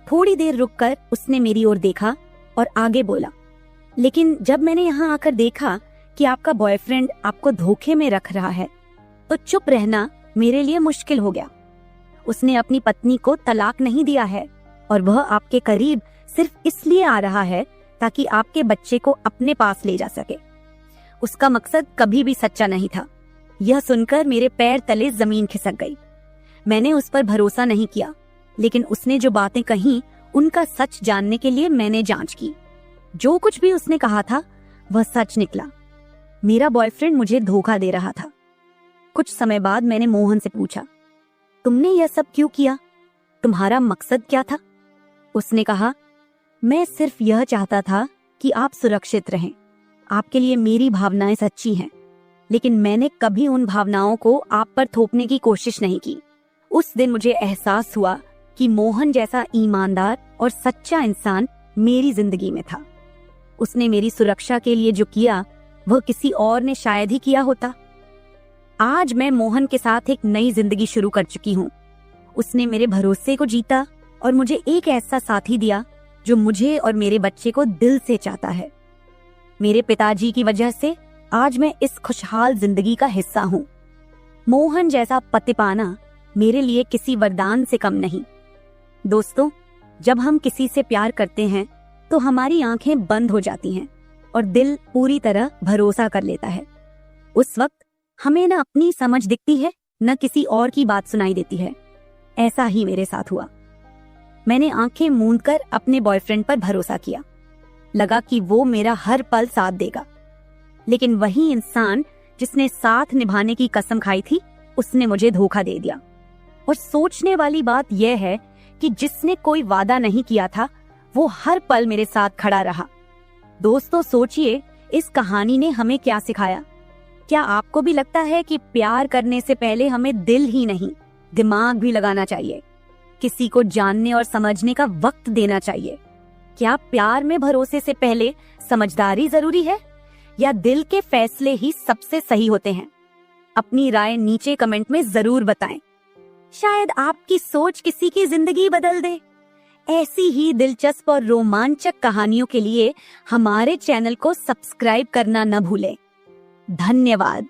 थोड़ी देर रुककर उसने मेरी ओर देखा और आगे बोला, लेकिन जब मैंने यहाँ आकर देखा कि आपका बॉयफ्रेंड आपको धोखे में रख रहा है तो चुप रहना मेरे लिए मुश्किल हो गया। उसने अपनी पत्नी को तलाक नहीं दिया है और वह आपके करीब सिर्फ इसलिए आ रहा है ताकि आपके बच्चे को अपने पास ले जा सके। उसका मकसद कभी भी सच्चा नहीं था। यह सुनकर मेरे पैर तले जमीन खिसक गई। मैंने उस पर भरोसा नहीं किया, लेकिन उसने जो बातें कही उनका सच जानने के लिए मैंने जांच की। जो कुछ भी उसने कहा था वह सच निकला। मेरा बॉयफ्रेंड मुझे धोखा दे रहा था। कुछ समय बाद मैंने मोहन से पूछा, तुमने यह सब क्यों किया? तुम्हारा मकसद क्या था? उसने कहा, मैं सिर्फ यह चाहता था कि आप सुरक्षित रहें। आपके लिए मेरी भावनाएं सच्ची हैं, लेकिन मैंने कभी उन भावनाओं को आप पर थोपने की कोशिश नहीं की। उस दिन मुझे एहसास हुआ कि मोहन जैसा ईमानदार और सच्चा इंसान मेरी जिंदगी में था। उसने मेरी सुरक्षा के लिए जो किया वह किसी और ने शायद ही किया होता। आज मैं मोहन के साथ एक नई जिंदगी शुरू कर चुकी हूँ। उसने मेरे भरोसे को जीता और मुझे एक ऐसा साथी दिया जो मुझे और मेरे बच्चे को दिल से चाहता है। मेरे पिताजी की वजह से आज मैं इस खुशहाल जिंदगी का हिस्सा हूँ। मोहन जैसा पति पाना मेरे लिए किसी वरदान से कम नहीं। दोस्तों, जब हम किसी से प्यार करते हैं तो हमारी आंखें बंद हो जाती हैं और दिल पूरी तरह भरोसा कर लेता है। उस वक्त हमें न अपनी समझ दिखती है, न किसी और की बात सुनाई देती है। ऐसा ही मेरे साथ हुआ। मैंने आंखें मूंदकर अपने बॉयफ्रेंड पर भरोसा किया। लगा कि वो मेरा हर पल साथ देगा। लेकिन वही इंसान जिसने साथ निभाने की कसम खाई थी, उसने मुझे धोखा दे दिया। और सोचने वाली बात यह है कि जिसने कोई वादा नहीं किया था वो हर पल मेरे साथ खड़ा रहा। दोस्तों, सोचिए इस कहानी ने हमें क्या सिखाया। क्या आपको भी लगता है कि प्यार करने से पहले हमें दिल ही नहीं, दिमाग भी लगाना चाहिए? किसी को जानने और समझने का वक्त देना चाहिए। क्या प्यार में भरोसे से पहले समझदारी जरूरी है, या दिल के फैसले ही सबसे सही होते हैं? अपनी राय नीचे कमेंट में जरूर बताएं। शायद आपकी सोच किसी की जिंदगी बदल दे। ऐसी ही दिलचस्प और रोमांचक कहानियों के लिए हमारे चैनल को सब्सक्राइब करना न भूलें। धन्यवाद।